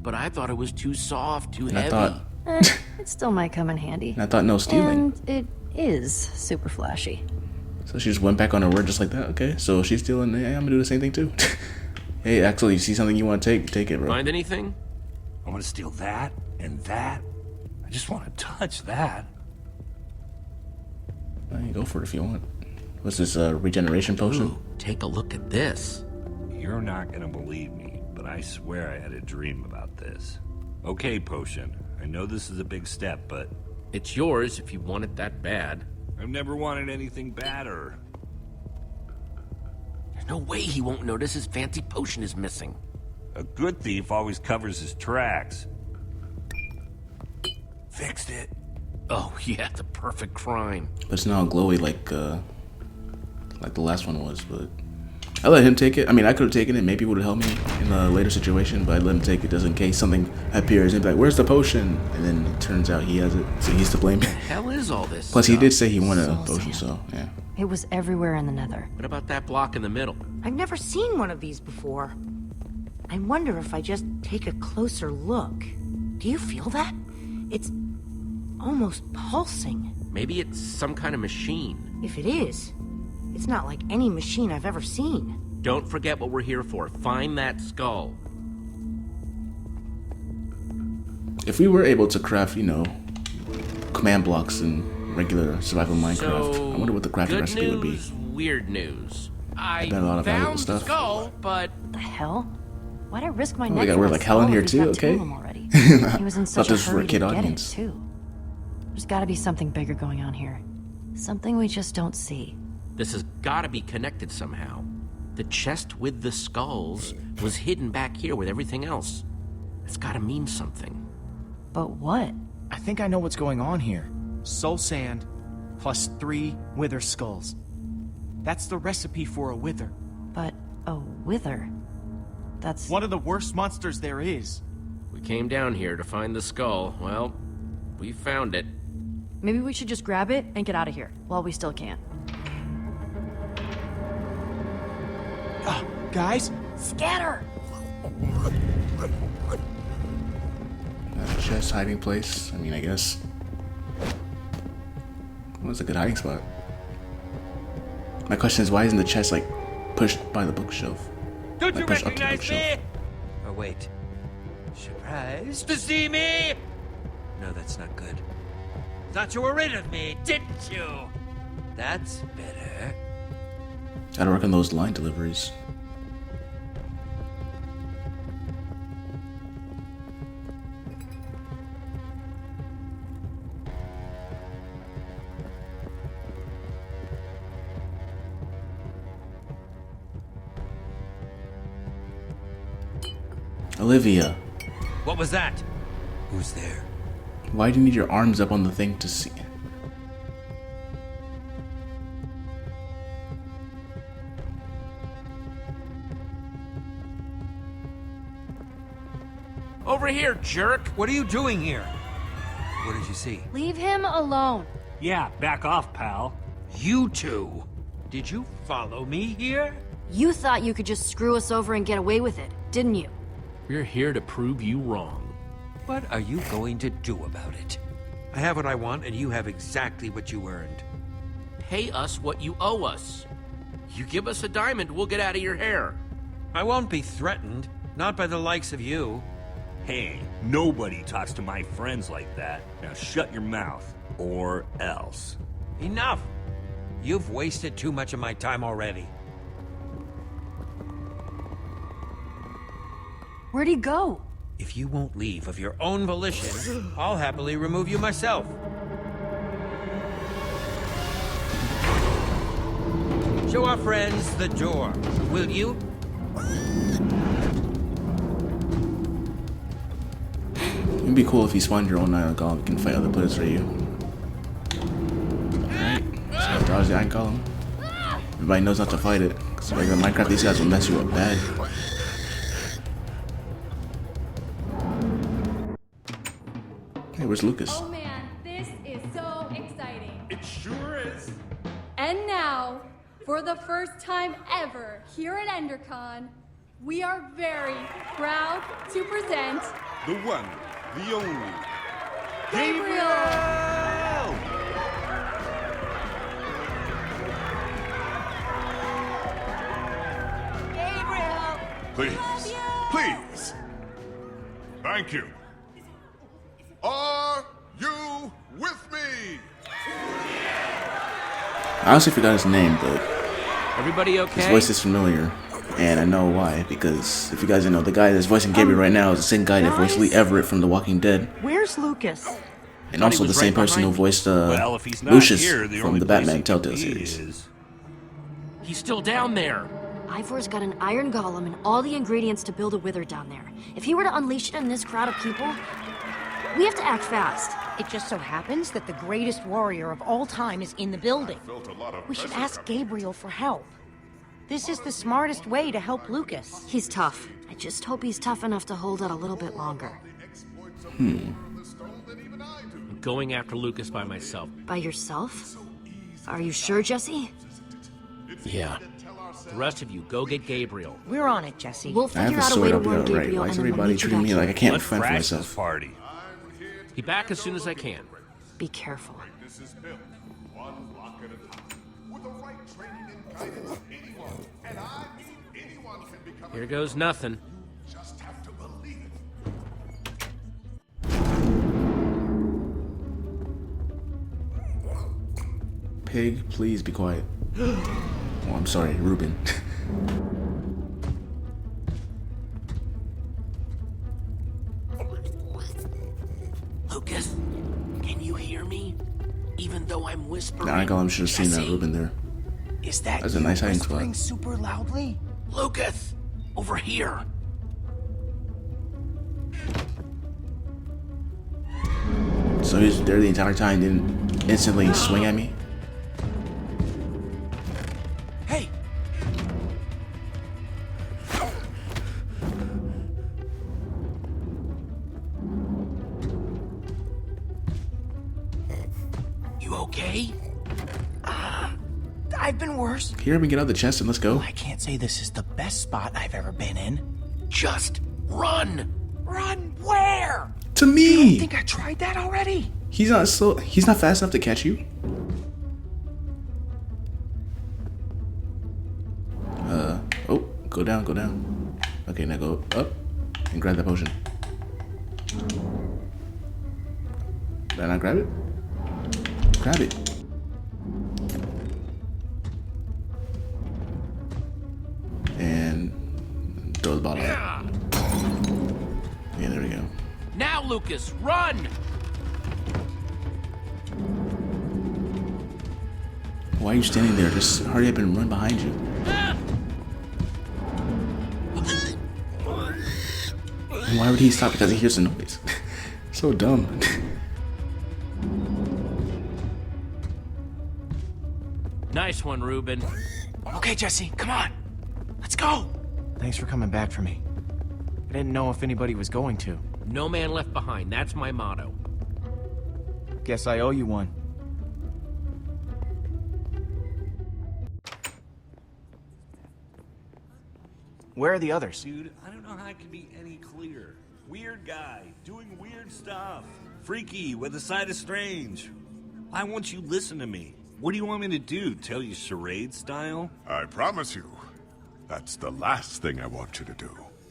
But I thought it was too soft, too heavy. It still might come in handy. I thought no stealing. And it is super flashy. So she just went back on her word just like that? Okay, so she's stealing. Hey, I'm gonna do the same thing too. Hey, Axel, you see something you want to take it, bro. Find anything? I want to steal that and that. I just want to touch that. Go for it if you want. What's this, regeneration potion? Ooh, take a look at this. You're not going to believe me, but I swear I had a dream about this. Okay, potion. I know this is a big step, but... It's yours if you want it that bad. I've never wanted anything badder. There's no way he won't notice his fancy potion is missing. A good thief always covers his tracks. Fixed it. Oh yeah, the perfect crime. But it's not glowy like the last one was, but I let him take it. I mean, I could have taken it. Maybe it would have helped me in a later situation, but I let him take it just in case something appears and be like, "Where's the potion?" And then it turns out he has it, so he's to blame. What the hell is all this Plus, stuff? he did say he wanted a potion, so yeah. It was everywhere in the nether. What about that block in the middle? I've never seen one of these before. I wonder if I just take a closer look. Do you feel that? It's almost pulsing. Maybe it's some kind of machine. If it is, it's not like any machine I've ever seen. Don't forget what we're here for. Find that skull. If we were able to craft, you know, command blocks in regular survival Minecraft, So, I wonder what the crafting good recipe would be. news, weird news. I bet a lot of valuable found the stuff. skull, but The hell? Why'd I risk my Oh, neck we got for word that like hell in skull here if he's too, got two okay? of them already? He was in Thought such a this was for a hurry to kid get audience. it, too. There's gotta be something bigger going on here. Something we just don't see. This has got to be connected somehow. The chest with the skulls was hidden back here with everything else. It's got to mean something. But what? I think I know what's going on here. Soul sand plus 3 wither skulls. That's the recipe for a wither. But a wither? That's one of the worst monsters there is. We came down here to find the skull. Well, we found it. Maybe we should just grab it and get out of here while we still can. Guys? Scatter! Chest hiding place. I mean, I guess. What's a good hiding spot? My question is, why isn't the chest like pushed by the bookshelf? Don't like, you recognize me? Oh wait. Surprised to see me? No, that's not good. Thought you were rid of me, didn't you? That's better. Gotta work on those line deliveries. Olivia. What was that? Who's there? Why do you need your arms up on the thing to see? Over here, jerk! What are you doing here? What did you see? Leave him alone. Yeah, back off, pal. You two! Did you follow me here? You thought you could just screw us over and get away with it, didn't you? We're here to prove you wrong. What are you going to do about it? I have what I want, and you have exactly what you earned. Pay us what you owe us. You give us a diamond, we'll get out of your hair. I won't be threatened. Not by the likes of you. Hey, nobody talks to my friends like that. Now shut your mouth, or else. Enough! You've wasted too much of my time already. Where'd he go? If you won't leave of your own volition, I'll happily remove you myself. Show our friends the door, will you? It'd be cool if you spawned your own Iron Golem. You can fight other players for you. Alright, so draws the Iron Golem. Everybody knows not to fight it. Because like in Minecraft, these guys will mess you up bad. Hey, where's Lucas? Oh man, this is so exciting. It sure is. And now, for the first time ever here at EnderCon, we are very proud to present The one, the only, Gabriel! Please, please. Thank you. Are you with me? I honestly forgot his name, but everybody okay? His voice is familiar, and I know why. Because if you guys didn't know, the guy that's voicing Gabriel right now is the same guy that voiced Lee Everett from The Walking Dead, Where's Lucas? and also the same person who voiced Well, if he's not Lucius here, the from only the place Batman he Telltale could be series. He's still down there. Ivor's got an iron golem and all the ingredients to build a wither down there. If he were to unleash it on this crowd of people, we have to act fast. It just so happens that the greatest warrior of all time is in the building. We should ask Gabriel for help. This is the smartest way to help Lucas. He's tough. I just hope he's tough enough to hold out a little bit longer. I'm going after Lucas by myself. By yourself? Are you sure, Jesse? Yeah. The rest of you, go get Gabriel. We're on it, Jesse. We'll I have figure a out a sword, way to I'll be warn alright. Gabriel Why and is then we'll everybody meet you treating back me like I can't Let's fend for crash myself? this party. Be back as soon as I can. Be careful. This is built one block at a time. With the right training and guidance, anyone, and I mean anyone, can become Here goes nothing. You just have to believe it. Pig, please be quiet. Oh, I'm sorry, Ruben. Lucas, can you hear me? Even though I'm whispering. Nah, I should have seen that Jesse? Ruben there. Is that That's a you nice hiding spot. whispering super loudly? Lucas! Over here! So he's there the entire time, didn't instantly swing at me? Hey! You okay? I've been worse. Here, we get out the chest and let's go. I can't say this is the best spot I've ever been in. Just run! Run where? To me! I think I tried that already. He's not fast enough to catch you. Oh, go down, go down. Okay, now go up and grab that potion. Did I not grab it? Grab it. And throw the bottle out. Yeah, there we go. Now, Lucas, run! Why are you standing there? Just hurry up and run behind you. And why would he stop? Because he hears the noise. So dumb. Nice one, Ruben. Okay, Jesse, come on. Let's go. Thanks for coming back for me. I didn't know if anybody was going to. No man left behind. That's my motto. Guess I owe you one. Where are the others? Dude, I don't know how it can be any clearer. Weird guy, doing weird stuff. Freaky, with a side of strange. Why won't you listen to me? What do you want me to do? Tell you charade style? I promise you, that's the last thing I want you to do.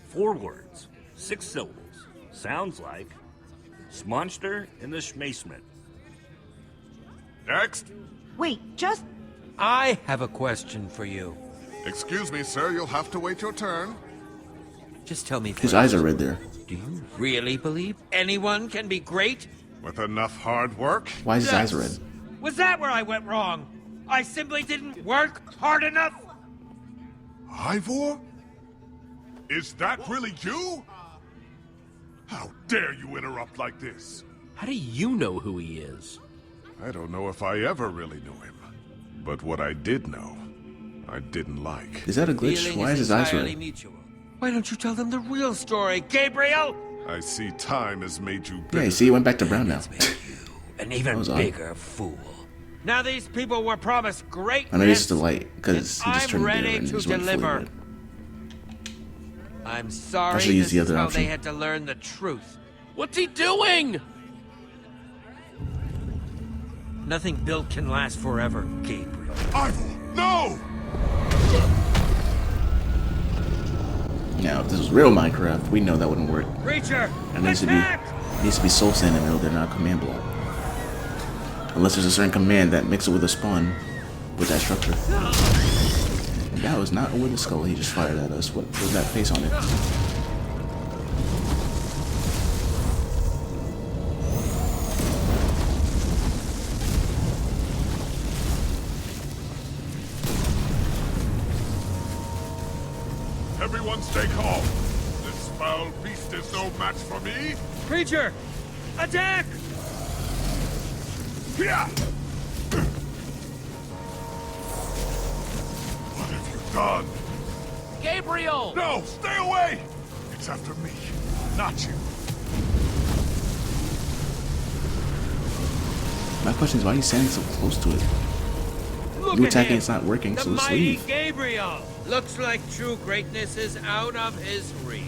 4 words, 6 syllables. Sounds like Smonster in the Schmasement. Next. Wait, just... I have a question for you. Excuse me, sir, you'll have to wait your turn. Just tell me His first, eyes are red there. do you really believe anyone can be great? With enough hard work? Why is his eyes red? Was that where I went wrong? I simply didn't work hard enough? Ivor? Is that really you? How dare you interrupt like this? How do you know who he is? I don't know if I ever really knew him. But what I did know, I didn't like. Is that a glitch? Feeling Why is his eyes entirely red? mutual. Why don't you tell them the real story, Gabriel? I see time has made you Yeah, bitter. you see, he went back to brown now. An even was odd. bigger fool. Now these people were promised greatness. I know this is the light because he just I'm turned ready there and to just went fully deliver. red. I'm sorry. I should use This the is other how option. they had to learn the truth. What's he doing? Nothing built can last forever, Gabriel. Ivor, no! Now, if this was real Minecraft, we know that wouldn't work. Creature, It needs to be soul sand in the middle there, not a command block. Unless there's a certain command that makes it with a spawn with that structure. And that was not a wooden skull he just fired at us. What was that face on it? Everyone stay calm. This foul beast is no match for me. Creature, attack! Yeah. What have you done? Gabriel! No, stay away! It's after me, not you. My question is, why are you standing so close to it? Look You at attacking, him. it's not working, The so just mighty leave. Gabriel. Looks like true greatness is out of his reach.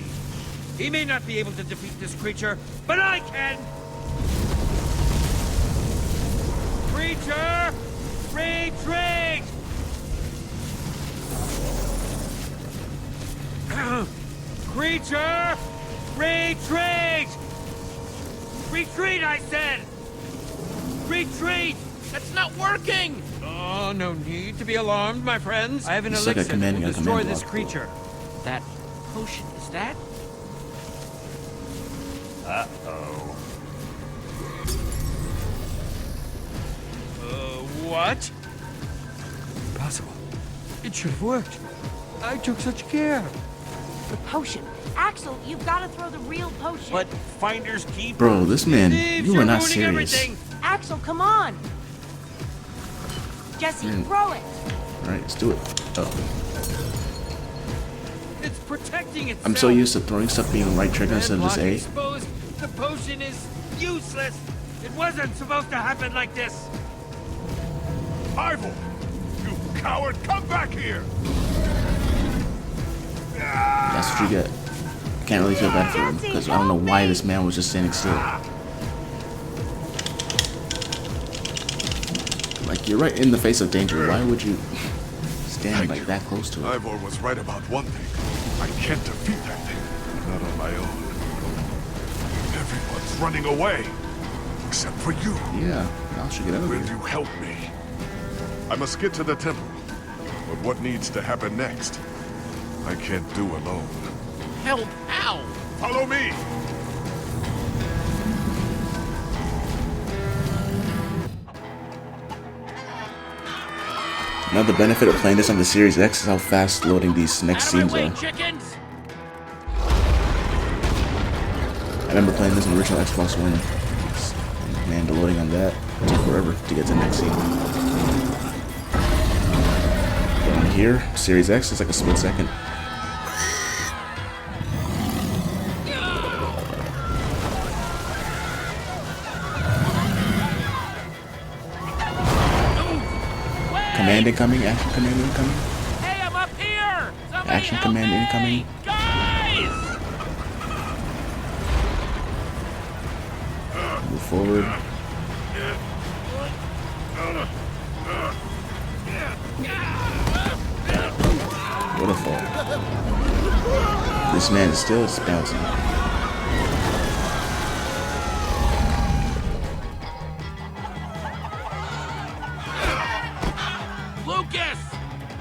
He may not be able to defeat this creature, but I can! Creature, retreat! Creature, retreat! Retreat, I said! Retreat! That's not working! Oh, no need to be alarmed, my friends. I have an It's like a elixir command that in will a destroy command this block. creature. That potion, is that? Uh-oh. What? Impossible. It should have worked. I took such care. The potion. Axel, you've got to throw the real potion. But finders keepers. Bro, this man, Thieves you are are not ruining serious. everything. Axel, come on. Jesse, throw it. Alright, let's do it. Oh. It's protecting itself. I'm so used to throwing stuff being the right trigger instead of just A. Exposed. The potion is useless. It wasn't supposed to happen like this. Ivor! You coward! Come back here! That's what you get. I can't really feel bad for him because I don't know why this man was just standing still. Like, you're right in the face of danger. Why would you stand like that close to it? Ivor was right about one thing. I can't defeat that thing. Not on my own. Everyone's running away. Except for you. Yeah, I should get out of Will here. you help me? I must get to the temple. But what needs to happen next? I can't do alone. Help! How? Follow me! Another benefit of playing this on the Series X is how fast loading these next scenes are. Chickens! I remember playing this on the original Xbox One. Man, the loading on that took forever to get to the next scene. But on here, Series X is like a split second. Command incoming, action command incoming. Hey, I'm up here! Somebody Action help command me! incoming. Guys! Move forward. What a fall. This man is still just bouncing. Lucas!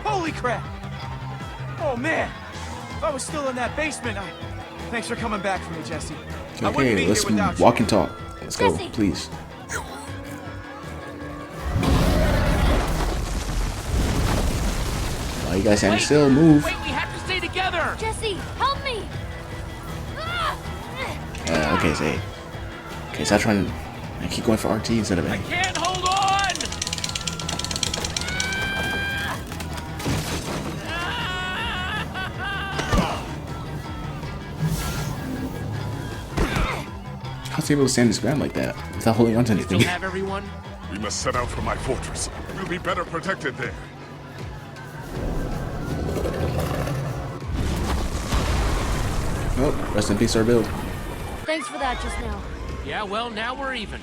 Holy crap! Oh man! If I was still in that basement, Thanks for coming back for me, Jesse. I wouldn't Okay, be let's here without walk you. and talk. Let's go, Jesse. please. Why you guys standing still? Move. Wait, we have to stay together! Jesse, help me! Okay, say. Okay, stop trying to. I keep going for RT instead of A. Can't hold on! How's he able to stand his ground like that without holding on to anything? Still have everyone? We must set out for my fortress. We'll be better protected there. Oh, rest in peace, our build. Thanks for that just now. Yeah, well, now we're even.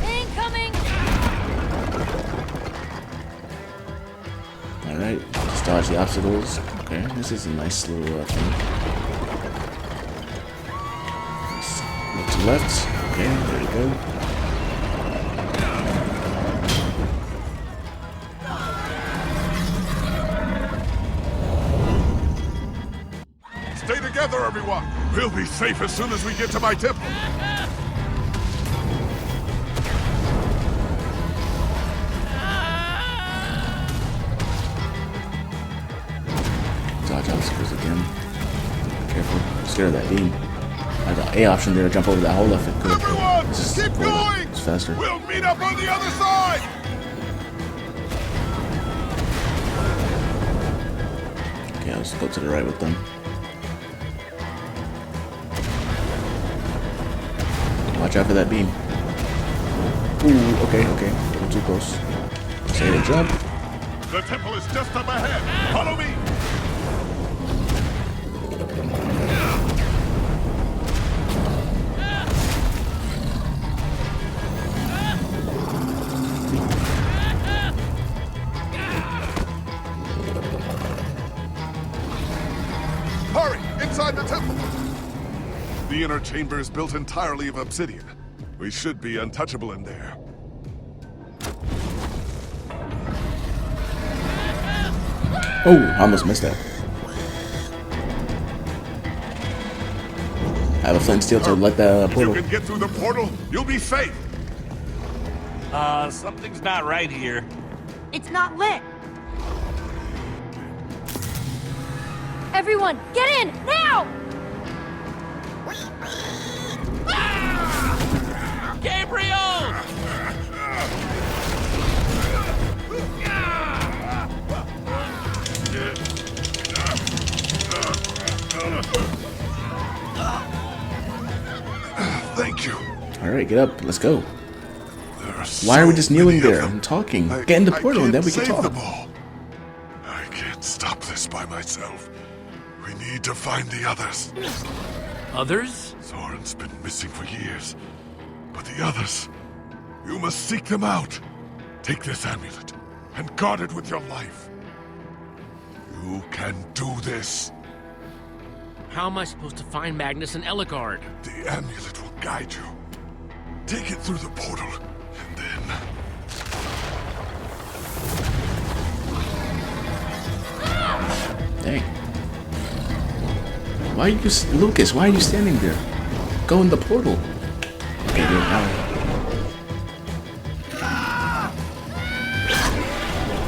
Incoming! Alright, let's dodge the obstacles. Okay, this is a nice little thing. Let's look to the left. Okay, there we go. Stay together, everyone. We'll be safe as soon as we get to my temple. Dodge obstacles again. Careful. Scared of that beam. I got A option there to jump over that hole if it could. Everyone, This is keep hold up. going. It's faster. We'll meet up on the other side. Okay, let's go to the right with them. Watch out for that beam. Ooh, okay. A little too close. Say to jump. The temple is just up ahead. Follow me. Hurry! Inside the temple! The inner chamber is built entirely of obsidian. We should be untouchable in there. Oh, I almost missed that. I have a flint and steel to light the If portal. you can get through the portal, you'll be safe. Something's not right here. It's not lit. Everyone, get in, now! Gabriel! Thank you. All right, get up. Let's go. There's Why are we so just kneeling many of there them. and talking? Get in the portal and then we can can't save talk. them all. I can't stop this by myself. We need to find the others. Others? Soren's been missing for years. But the others, you must seek them out. Take this amulet and guard it with your life. You can do this. How am I supposed to find Magnus and Ellegaard? The amulet will guide you. Take it through the portal, and then... Dang. Why are you, Lucas? Why are you standing there? Go in the portal. Okay, good. Now.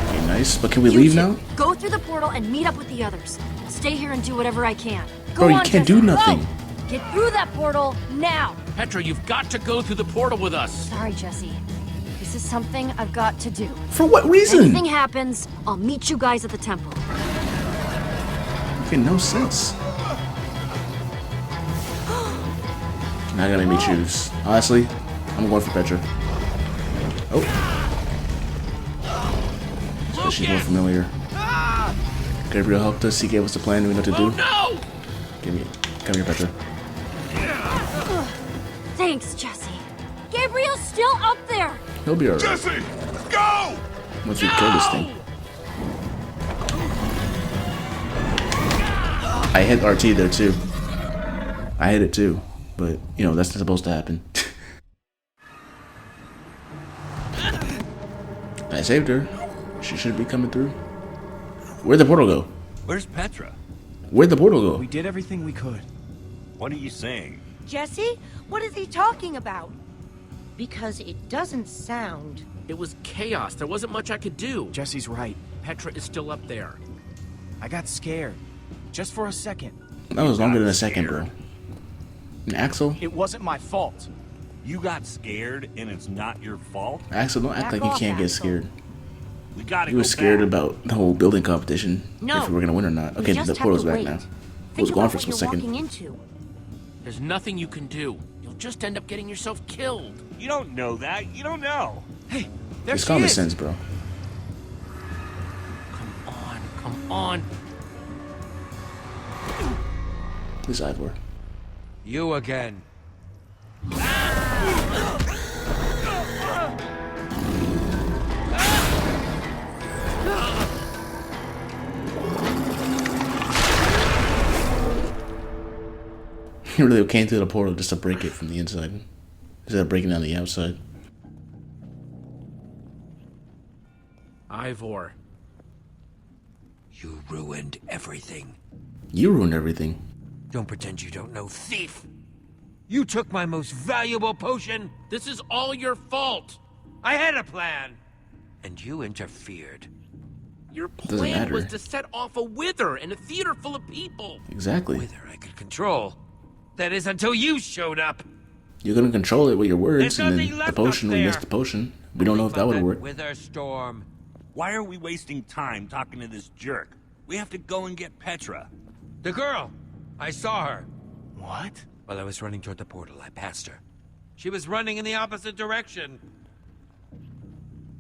Okay, nice. But can we leave now? Go through the portal and meet up with the others. I'll stay here and do whatever I can. Go Bro, you on, can't Jesse. do nothing. Go! Get through that portal now. Petra, you've got to go through the portal with us. Sorry, Jesse. This is something I've got to do. For what reason? If anything happens, I'll meet you guys at the temple. Okay, no sense. Not gonna make me choose. Honestly, I'm going for Petra. Oh. She's more familiar. Gabriel helped us. He gave us a plan. We know what to do. No! Come here, Petra. Thanks, Jesse. Gabriel's still up there. He'll be alright. Jesse, go! Once we kill this thing. I hit RT there too. I hit it too. But, you know, that's not supposed to happen. I saved her. She should be coming through. Where'd the portal go? Where's Petra? Where'd the portal go? We did everything we could. What are you saying? Jesse? What is he talking about? Because it doesn't sound... It was chaos. There wasn't much I could do. Jesse's right. Petra is still up there. I got scared. Just for a second. That was longer than a second, bro. And Axel? It wasn't my fault. You got scared and it's not your fault? Axel, don't act like you can't get scared. We gotta He was scared about the whole building competition. No. If we were gonna win or not. We Okay, just the have portal's to back wait. now. It Think was gone about for what a you're second. walking into. There's nothing you can do. You'll just end up getting yourself killed. You don't know that. You don't know. Hey, there It's she common is. sense, bro. Come on. This Ivor. You again. He really came through the portal just to break it from the inside. Instead of breaking it on the outside. Ivor. You ruined everything. You ruined everything. Don't pretend you don't know, thief! You took my most valuable potion! This is all your fault! I had a plan! And you interfered. Your Doesn't plan matter. was to set off a wither in a theater full of people. Exactly. Wither I could control. That is until you showed up. You're gonna control it with your words, There's and nothing then the left potion, up we there. missed the potion. We don't know if that would work. Wither storm. Why are we wasting time talking to this jerk? We have to go and get Petra. The girl! I saw her. What? While I was running toward the portal, I passed her. She was running in the opposite direction.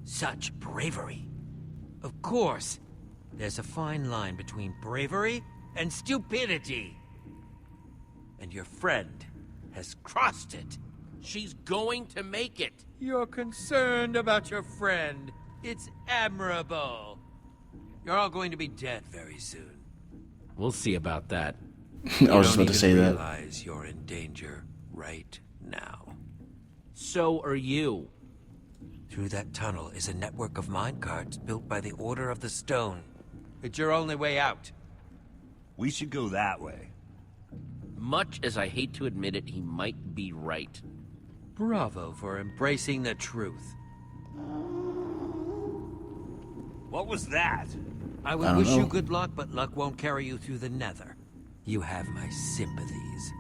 Such bravery. Of course. There's a fine line between bravery and stupidity. And your friend has crossed it. She's going to make it. You're concerned about your friend. It's admirable. You're all going to be dead very soon. We'll see about that. I was just about to say that. Realize you're in danger right now. So are you. Through that tunnel is a network of minecarts built by the Order of the Stone. It's your only way out. We should go that way. Much as I hate to admit it, he might be right. Bravo for embracing the truth. What was that? I I would don't wish know. you good luck, but luck won't carry you through the nether. You have my sympathies.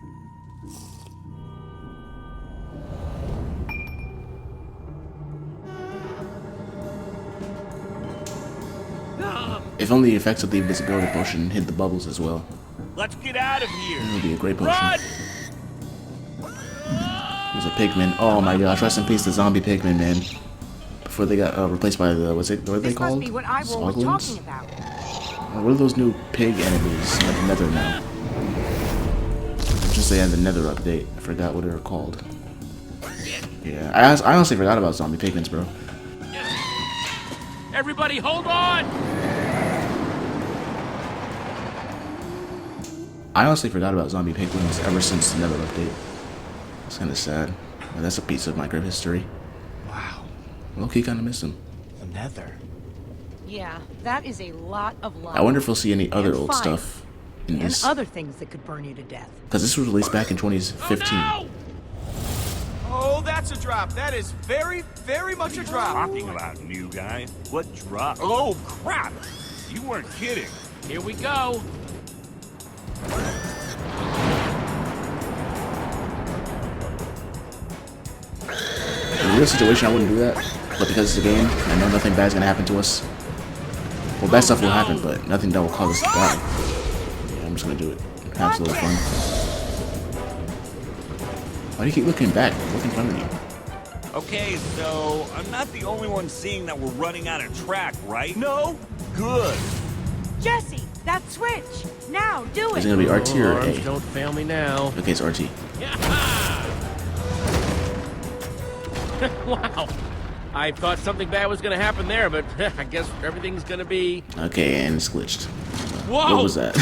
If only the effects of the invisibility potion hit the bubbles as well. Let's get out of here. It would be a great potion. Run! There's a pigman. Oh my gosh, rest in peace to zombie pigman, man. Before they got replaced by the, what are they This called? must be what Ivor was Soglins? talking about. What are those new pig enemies at the nether now? Just they had the nether update. I forgot what they were called. Yeah, I honestly forgot about zombie pigments, bro. Everybody, hold on! I honestly forgot about zombie pigments ever since the nether update. It's kind of sad. But that's a piece of Minecraft history. Wow. Low-key kind of miss them. The nether. Yeah, that is a lot of lava. I wonder if we'll see any other And old fire. stuff in And this. other things that could burn you to death. Because this was released back in 2015. Oh, that's a drop. That is very, very much a drop. Talking about, new guy. What drop? Oh, crap! You weren't kidding. Here we go. In a real situation, I wouldn't do that. But because it's a game, I know nothing bad's gonna happen to us. Well, bad stuff will happen, but nothing that will cause us to die. Yeah, I'm just gonna do it. Have a little fun. Why do you keep looking back? Look in front of you. Okay, so I'm not the only one seeing that we're running out of track, right? No? Good. Jesse, that switch! Now, do Is it! it gonna be RT or Arms A? don't fail me now. Okay, it's RT. Wow. I thought something bad was going to happen there, but I guess everything's going to be... Okay, and it's glitched. Whoa! What was that?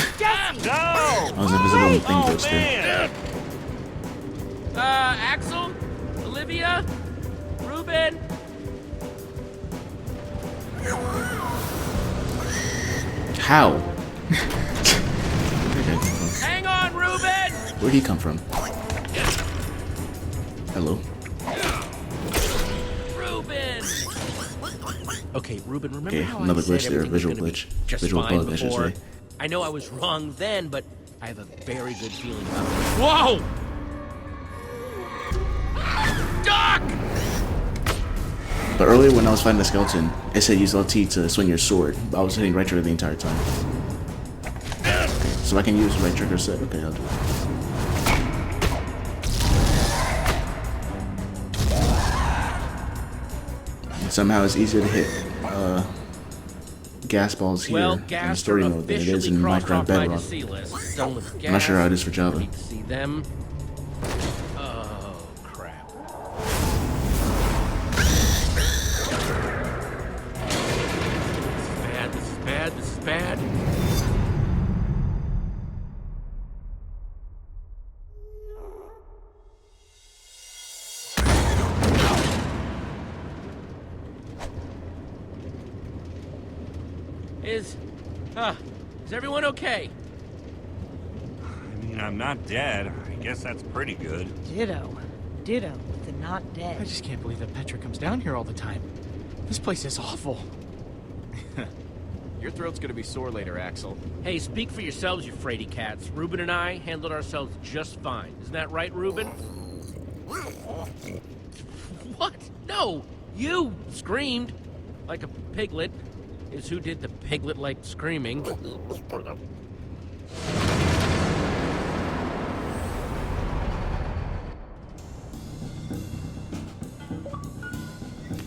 No! I was invisible thing Oh, glitched there. man! Axel? Olivia? Ruben? How? Hang on, Ruben! Where'd he come from? Hello. Ruben! Okay, Ruben, remember Okay, how I another said glitch there, everything was visual gonna be glitch. just Visual fine bug, I should before? say. I know I was wrong then, but I have a very good feeling about it. Whoa! Doc! But earlier when I was fighting the skeleton, it said use LT to swing your sword, but I was hitting right trigger the entire time. So I can use right trigger set. Okay, I'll do it. And somehow it's easier to hit gas balls here Well, in gas story are mode than it is officially in crossed Minecraft off my Bedrock. to-see list. Done with I'm not sure how it is for Java. Need to see them. Oh, crap. This is bad, this is bad. Is everyone okay? I mean, I'm not dead. I guess that's pretty good. Ditto. Ditto with the not I dead. just can't believe that Petra comes down here all the time. This place is awful. Your throat's gonna be sore later, Axel. Hey, speak for yourselves, you fraidy cats. Ruben and I handled ourselves just fine. Isn't that right, Ruben? What? No! You screamed like a piglet. Is who did the piglet-like screaming.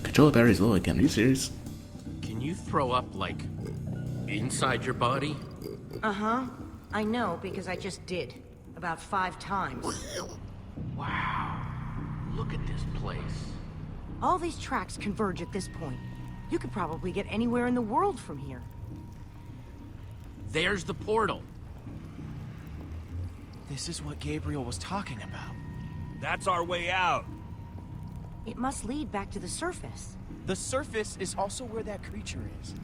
Controller battery's low again. Are you serious? Can you throw up, like, inside your body? Uh-huh. I know, because I just did. About 5 times. Wow. Look at this place. All these tracks converge at this point. You could probably get anywhere in the world from here. There's the portal. This is what Gabriel was talking about. That's our way out. It must lead back to the surface. The surface is also where that creature is.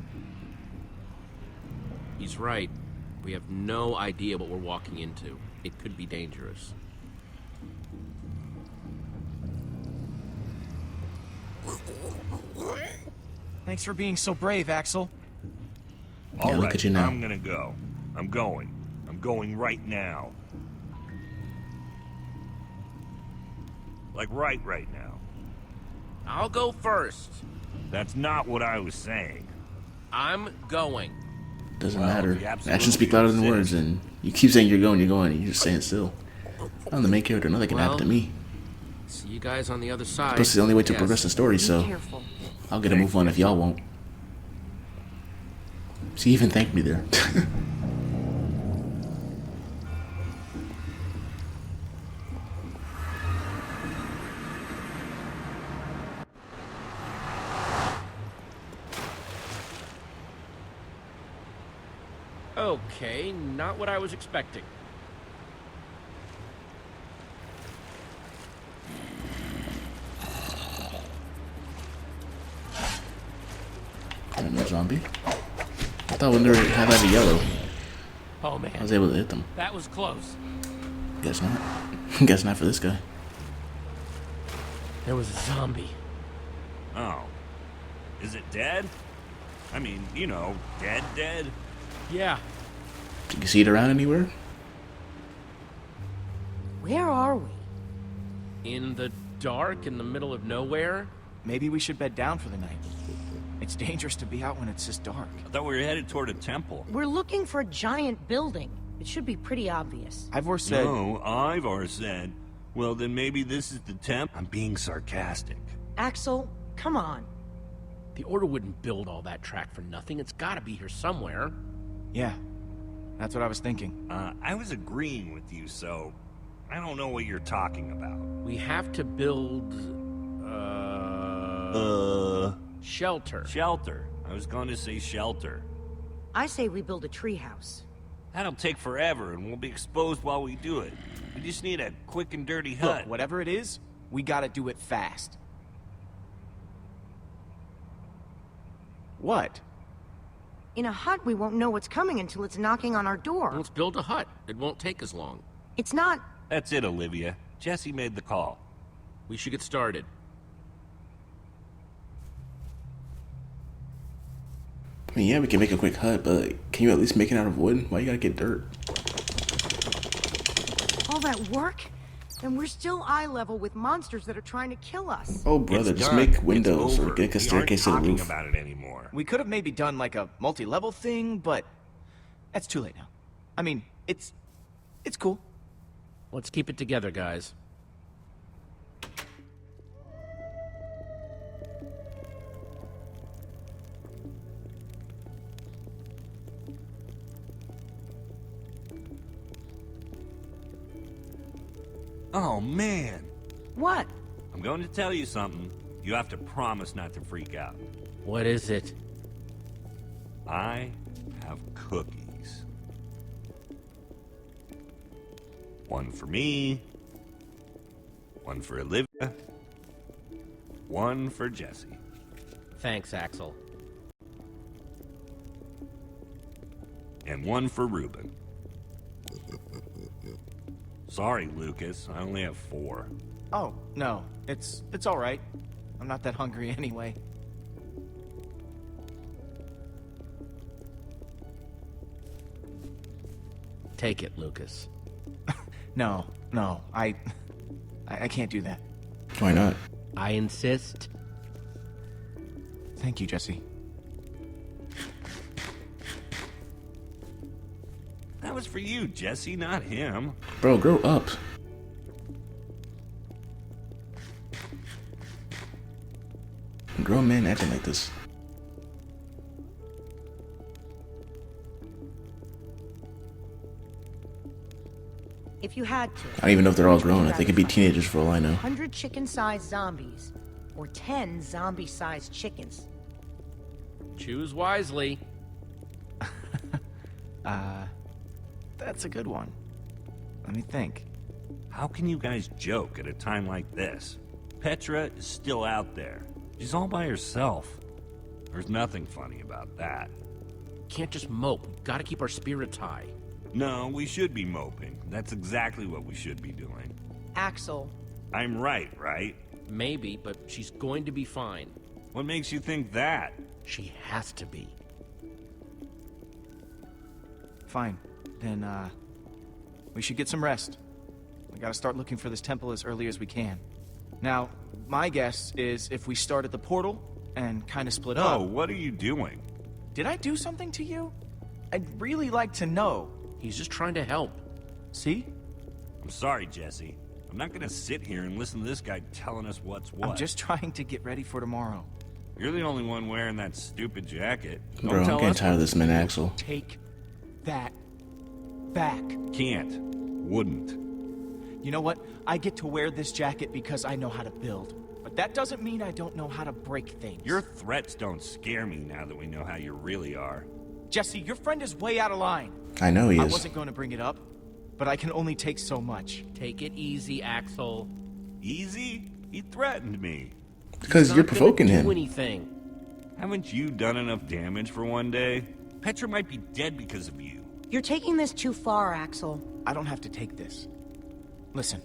He's right. We have no idea what we're walking into. It could be dangerous. Thanks for being so brave, Axel. All look right, at you now. I'm gonna go. I'm going. I'm going right now. Like right now. I'll go first. That's not what I was saying. I'm going. Doesn't Well, matter. if you absolutely Actions speak louder than insist. words, and you keep saying you're going, and you're just saying still. I'm the main character, nothing can happen to me. See you guys on the other side. Plus, it's the only way to Yes. progress the story, so Careful. I'll get a move on if y'all won't. She even thanked me there. Okay, not what I was expecting. No zombie. I thought when they were highlighted yellow, Oh man, I was able to hit them. that was close. Guess not. Guess not for this guy. There was a zombie. Oh. Is it dead? I mean, you know, dead? Yeah. Did you see it around anywhere? Where are we? In the dark, in the middle of nowhere? Maybe we should bed down for the night. It's dangerous to be out when it's this dark. I thought we were headed toward a temple. We're looking for a giant building. It should be pretty obvious. Ivor said... No, Ivor said. Well, then maybe this is the temple. I'm being sarcastic. Axel, come on. The Order wouldn't build all that track for nothing. It's gotta be here somewhere. Yeah, that's what I was thinking. I was agreeing with you, so I don't know what you're talking about. We have to build... Shelter. Shelter. I was going to say shelter. I say we build a treehouse. That'll take forever, and we'll be exposed while we do it. We just need a quick and dirty hut. Look, whatever it is, we gotta do it fast. What? In a hut, we won't know what's coming until it's knocking on our door. Let's build a hut. It won't take as long. It's not... That's it, Olivia. Jesse made the call. We should get started. I mean, yeah, we can make a quick hut, but can you at least make it out of wood? Why you gotta get dirt? All that work? And we're still eye level with monsters that are trying to kill us. Oh, brother, It's just done. make windows It's or over. get a We staircase to aren't the talking roof. about it anymore. We could have maybe done like a multi-level thing, but that's too late now. I mean, it's cool. Let's keep it together, guys. Oh, man. What? I'm going to tell you something. You have to promise not to freak out. What is it? I have cookies. One for me. One for Olivia. One for Jesse. Thanks, Axel. And one for Reuben. Sorry, Lucas. I only have 4. Oh, no. It's all right. I'm not that hungry anyway. Take it, Lucas. No, I can't do that. Why not? I insist. Thank you, Jesse. That was for you, Jesse, not him. Bro, grow up. Grown man acting like this. If you had to. I don't even know if they're all grown. They could be teenagers for all I know. 100 chicken-sized zombies. Or 10 zombie-sized chickens. Choose wisely. That's a good one. Let me think. How can you guys joke at a time like this? Petra is still out there. She's all by herself. There's nothing funny about that. Can't just mope. We've gotta keep our spirits high. No, we should be moping. That's exactly what we should be doing. Axel. I'm right, right? Maybe, but she's going to be fine. What makes you think that? She has to be. Fine. Then, we should get some rest. We gotta start looking for this temple as early as we can. Now, my guess is if we start at the portal and kind of split up... Oh, what are you doing? Did I do something to you? I'd really like to know. He's just trying to help. See? I'm sorry, Jesse. I'm not gonna sit here and listen to this guy telling us what's what. I'm just trying to get ready for tomorrow. You're the only one wearing that stupid jacket. Bro, I'm getting tired of this man, Axel. Take that back. Can't. Wouldn't. You know what? I get to wear this jacket because I know how to build. But that doesn't mean I don't know how to break things. Your threats don't scare me now that we know how you really are. Jesse, your friend is way out of line. I know he is. I wasn't going to bring it up, but I can only take so much. Take it easy, Axel. Easy? He threatened me. Because you're provoking him. Do anything. Haven't you done enough damage for one day? Petra might be dead because of you. You're taking this too far, Axel. I don't have to take this. Listen,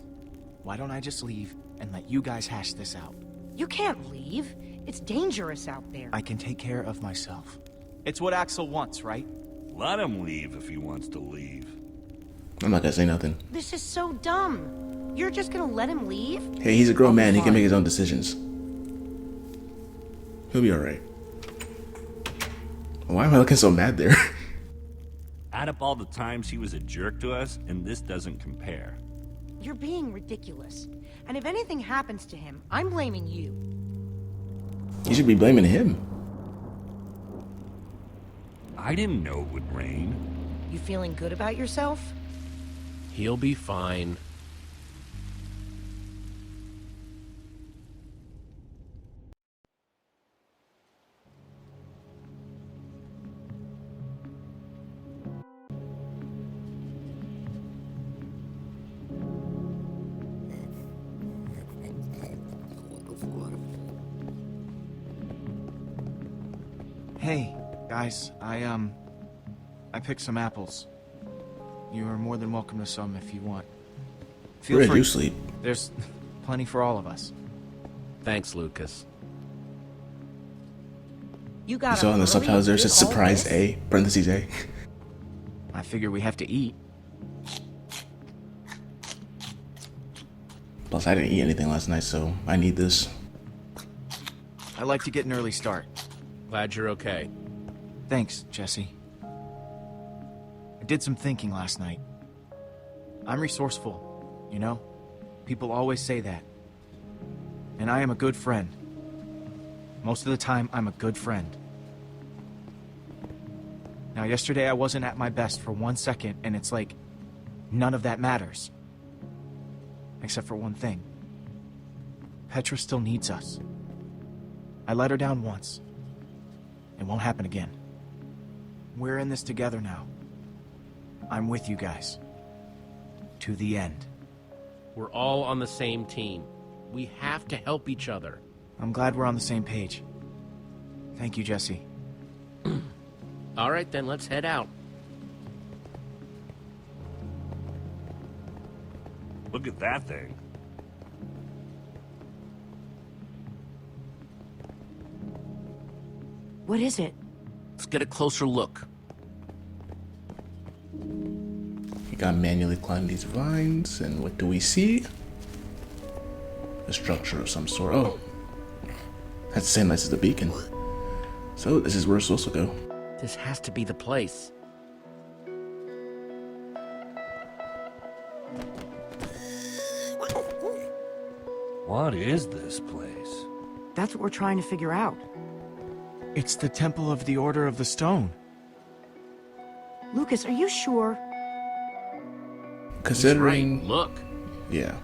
why don't I just leave and let you guys hash this out? You can't leave. It's dangerous out there. I can take care of myself. It's what Axel wants, right? Let him leave if he wants to leave. I'm not gonna say nothing. This is so dumb. You're just gonna let him leave? Hey, he's a grown man. He can make his own decisions. He'll be alright. Why am I looking so mad there? Add up all the times he was a jerk to us, and this doesn't compare. You're being ridiculous. And if anything happens to him, I'm blaming you. You should be blaming him. I didn't know it would rain. You feeling good about yourself? He'll be fine. Hey, guys, I picked some apples. You are more than welcome to some if you want. Feel Where free. did you sleep? There's plenty for all of us. Thanks, Lucas. You got So in the subtitles there it says surprise A, parentheses A. I figure we have to eat. Plus, I didn't eat anything last night, so I need this. I like to get an early start. Glad you're okay. Thanks, Jesse. I did some thinking last night. I'm resourceful, you know? People always say that. And I am a good friend. Most of the time, I'm a good friend. Now, yesterday I wasn't at my best for 1 second, and it's like, none of that matters. Except for one thing. Petra still needs us. I let her down once. It won't happen again. We're in this together now. I'm with you guys. To the end. We're all on the same team. We have to help each other. I'm glad we're on the same page. Thank you, Jesse. All right, then, let's head out. Look at that thing. What is it? Let's get a closer look. You gotta manually climb these vines, and what do we see? A structure of some sort. Oh, that's the same as the beacon. So this is where we're supposed to go. This has to be the place. What is this place? That's what we're trying to figure out. It's the Temple of the Order of the Stone. Lucas, are you sure? Considering... Right. Look. Yeah.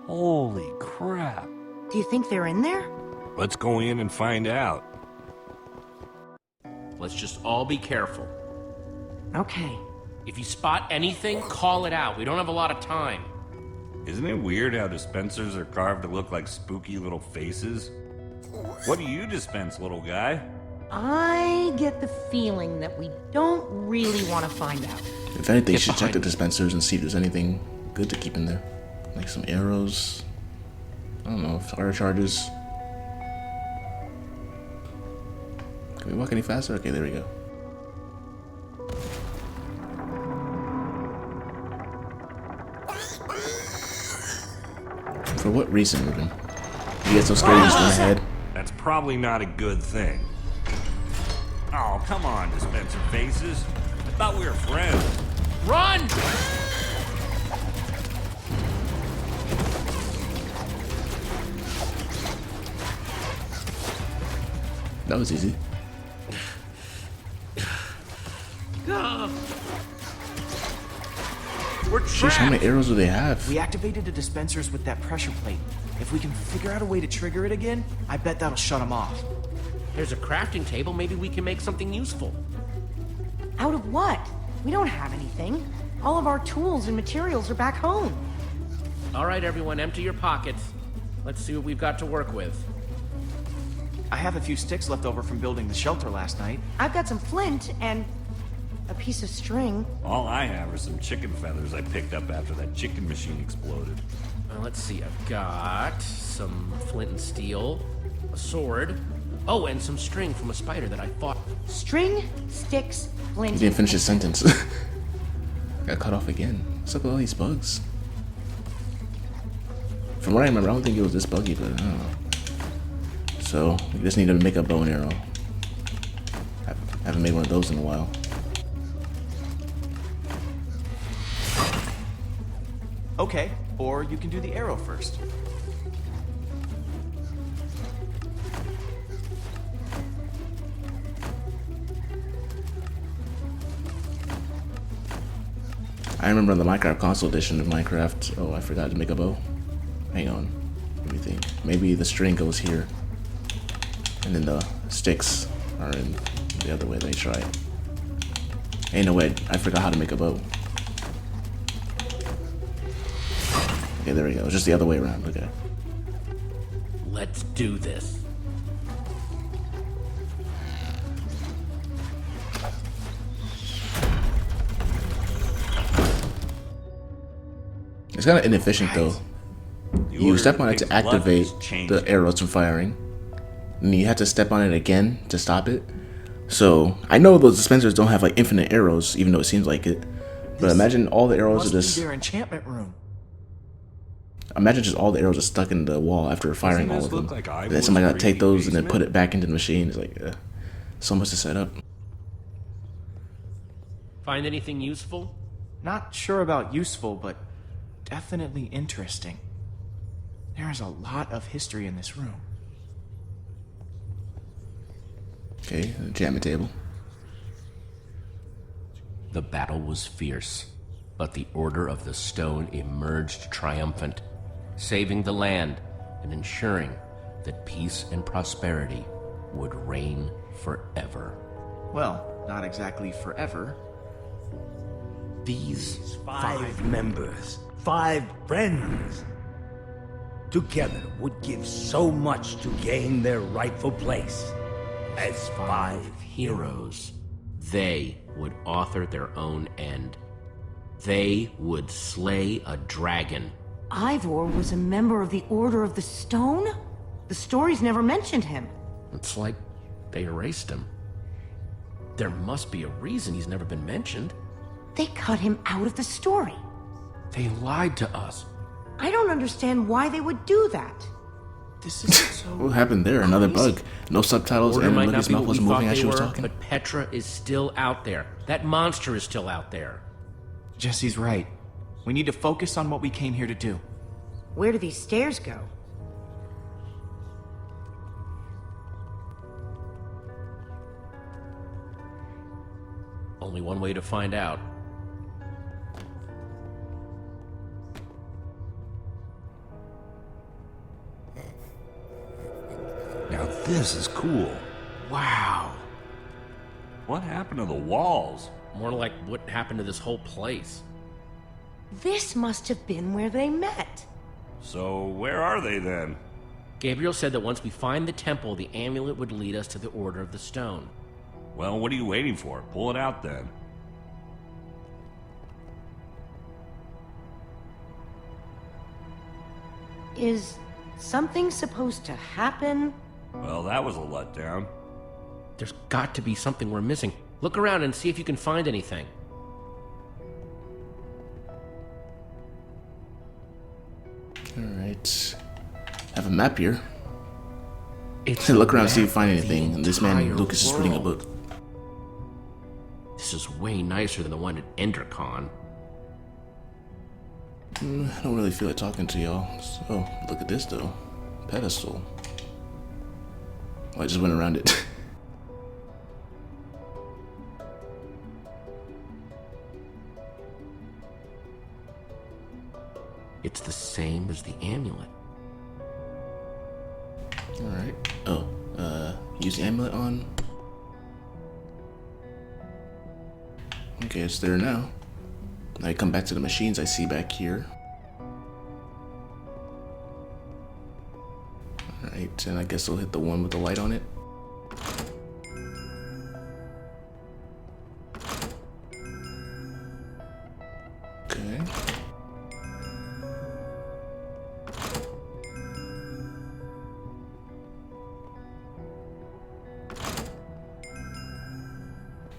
Holy crap. Do you think they're in there? Let's go in and find out. Let's just all be careful. Okay. If you spot anything, call it out. We don't have a lot of time. Isn't it weird how dispensers are carved to look like spooky little faces? What do you dispense, little guy? I get the feeling that we don't really want to find out. If anything, you should check the dispensers and see if there's anything good to keep in there. Like some arrows. I don't know, fire charges. Can we walk any faster? Okay, there we go. For what reason, Ruben? You get so scared you just went ahead? That's probably not a good thing. Oh, come on, dispenser faces. I thought we were friends. Run! That was easy. We're Sheesh, how many arrows do they have? We activated the dispensers with that pressure plate. If we can figure out a way to trigger it again, I bet that'll shut them off. There's a crafting table. Maybe we can make something useful. Out of what? We don't have anything. All of our tools and materials are back home. All right, everyone, empty your pockets. Let's see what we've got to work with. I have a few sticks left over from building the shelter last night. I've got some flint and a piece of string. All I have are some chicken feathers I picked up after that chicken machine exploded. Let's see, I've got some flint and steel, a sword, oh, and some string from a spider that I fought. String, sticks, flint. He didn't finish his sentence. Got cut off again. What's up with all these bugs? From what I remember, I don't think it was this buggy, but I don't know. So, we just need to make a bow and arrow. I haven't made one of those in a while. Okay, or you can do the arrow first. I remember on the Minecraft console edition of Minecraft. Oh, I forgot to make a bow. Hang on. Let me think. Maybe the string goes here. And then the sticks are in the other way. Let me try it. Ain't no way. I forgot how to make a bow. Okay, there we go. It's just the other way around. Okay. Let's do this. It's kind of inefficient though. You step on it to activate the arrows from firing, and you have to step on it again to stop it. So I know those dispensers don't have like infinite arrows, even though it seems like it. But imagine all the arrows are just. Their enchantment room. Imagine just all the arrows are stuck in the wall after firing all of them. And then somebody gotta take those and then put it back into the machine. It's like so much to set up. Find anything useful? Not sure about useful, but definitely interesting. There is a lot of history in this room. Okay, enchantment table. The battle was fierce, but the Order of the Stone emerged triumphant, saving the land and ensuring that peace and prosperity would reign forever. Well, not exactly forever. These 5 members, 5 friends, together would give so much to gain their rightful place as 5 heroes. They would author their own end. They would slay a dragon. Ivor was a member of the Order of the Stone? The stories never mentioned him. It's like they erased him. There must be a reason he's never been mentioned. They cut him out of the story. They lied to us. I don't understand why they would do that. This is so What happened there? Another bug. No subtitles Order and might Lily's not be mouth what wasn't we moving thought as they she was were, talking. but Petra is still out there. That monster is still out there. Jesse's right. We need to focus on what we came here to do. Where do these stairs go? Only one way to find out. Now this is cool. Wow. What happened to the walls? More like what happened to this whole place. This must have been where they met. So where are they then? Gabriel said that once we find the temple, the amulet would lead us to the Order of the Stone. Well, what are you waiting for? Pull it out then. Is something supposed to happen? Well, that was a letdown. There's got to be something we're missing. Look around and see if you can find anything. Alright. Have a map here. It's look around and see if you find anything. And this man, Lucas, is reading a book. This is way nicer than the one at Endercon. I don't really feel like talking to y'all. Oh, look at this though. Pedestal. Oh, I just went around it. It's the same as the amulet. Alright. Oh, use the amulet on. Okay, it's there now. Now I come back to the machines I see back here. Alright, and I guess we'll hit the one with the light on it. Okay.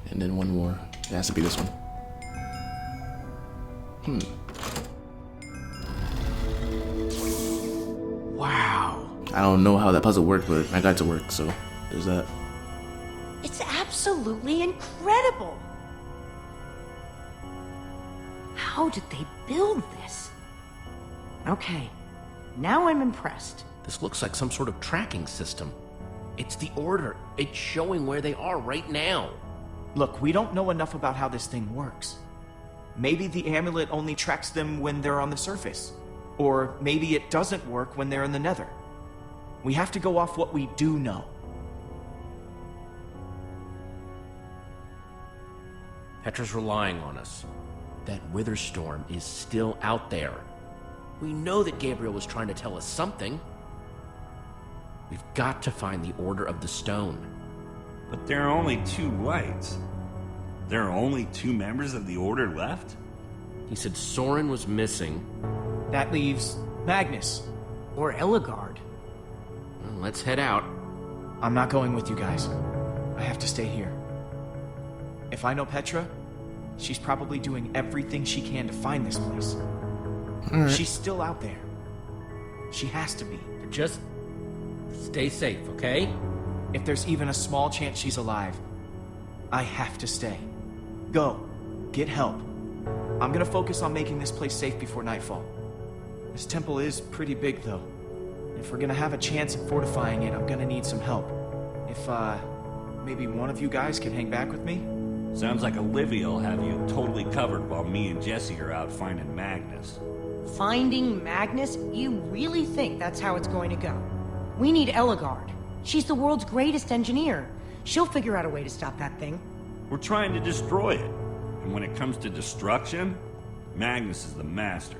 And then one more. It has to be this one. Wow. I don't know how that puzzle worked, but I got it to work, so there's that. It's absolutely incredible. How did they build this? Okay, now I'm impressed. This looks like some sort of tracking system. It's the Order. It's showing where they are right now. Look, we don't know enough about how this thing works. Maybe the amulet only tracks them when they're on the surface. Or maybe it doesn't work when they're in the Nether. We have to go off what we do know. Petra's relying on us. That Witherstorm is still out there. We know that Gabriel was trying to tell us something. We've got to find the Order of the Stone. But there are only 2 lights. There are only 2 members of the Order left? He said Soren was missing. That leaves Magnus. Or Ellegaard. Well, let's head out. I'm not going with you guys. I have to stay here. If I know Petra, she's probably doing everything she can to find this place. Right. She's still out there. She has to be. Just stay safe, okay? If there's even a small chance she's alive, I have to stay. Go. Get help. I'm gonna focus on making this place safe before nightfall. This temple is pretty big, though. If we're gonna have a chance at fortifying it, I'm gonna need some help. If, maybe one of you guys can hang back with me? Sounds like Olivia will have you totally covered while me and Jesse are out finding Magnus. Finding Magnus? You really think that's how it's going to go? We need Ellegaard. She's the world's greatest engineer. She'll figure out a way to stop that thing. We're trying to destroy it. And when it comes to destruction, Magnus is the master.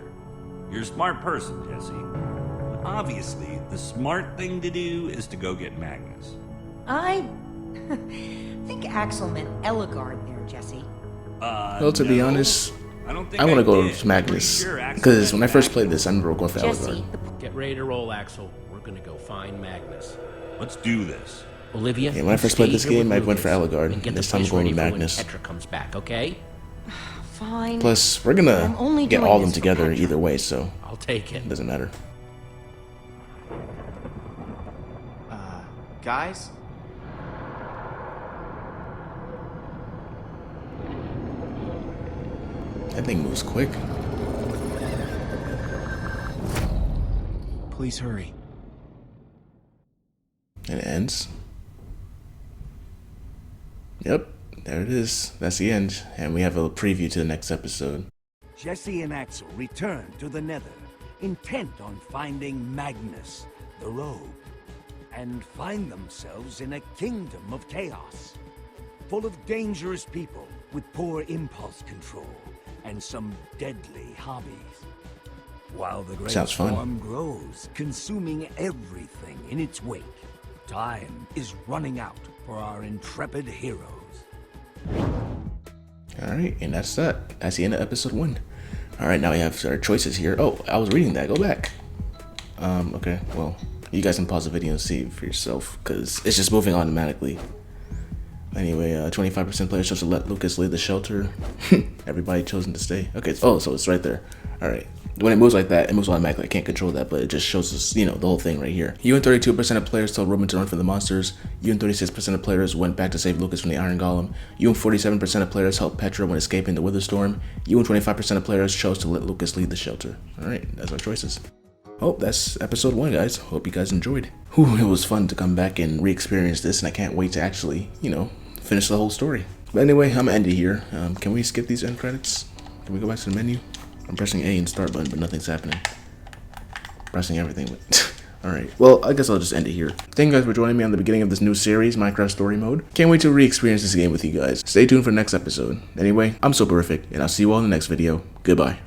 You're a smart person, Jesse. But obviously, the smart thing to do is to go get Magnus. I think Axel meant Ellegaard there, Jesse. Well, to be no. honest, I don't think I want to go did. to Magnus. Pretty sure Axel Because when I meant first played Magnus. this, I remember going for Jesse, Ellegaard. Get ready to roll, Axel. We're gonna go find Magnus. Let's do this. Olivia, Yeah, when I first played stay this here with game, I went Lucas for Ellegaard. and get This the time I'm place going ready with for when Magnus. Petra comes back, okay? Fine. Plus, we're I'm gonna only get doing all of them this for together Petra. either way, so I'll take it. it doesn't matter. Guys? That thing moves quick. Please hurry. And it ends. Yep, there it is. That's the end. And we have a preview to the next episode. Jesse and Axel return to the Nether, intent on finding Magnus, the Rogue, and find themselves in a kingdom of chaos, full of dangerous people with poor impulse control and some deadly hobbies. While the great Sounds fun. storm grows, consuming everything in its wake, time is running out for our intrepid heroes. Alright, and that's that. That's the end of episode 1. Alright, now we have our choices here. Oh, I was reading that. Go back. Okay, well, you guys can pause the video and see for yourself, because it's just moving automatically. Anyway, 25% players chose to let Lucas lead the shelter. Everybody chosen to stay. Okay, so it's right there. Alright. When it moves like that, it moves automatically. I can't control that, but it just shows us, you know, the whole thing right here. You and 32% of players told Roman to run from the monsters. You and 36% of players went back to save Lucas from the Iron Golem. You and 47% of players helped Petra when escaping the Witherstorm. You and 25% of players chose to let Lucas lead the shelter. Alright, that's our choices. Oh, that's episode 1, guys. Hope you guys enjoyed. Whew, it was fun to come back and re-experience this, and I can't wait to actually, you know, finish the whole story. But anyway, I'm gonna end it here. Can we skip these end credits? Can we go back to the menu? I'm pressing A and start button, but nothing's happening. Pressing everything, but alright. Well, I guess I'll just end it here. Thank you guys for joining me on the beginning of this new series, Minecraft Story Mode. Can't wait to re-experience this game with you guys. Stay tuned for the next episode. Anyway, I'm Soporific, and I'll see you all in the next video. Goodbye.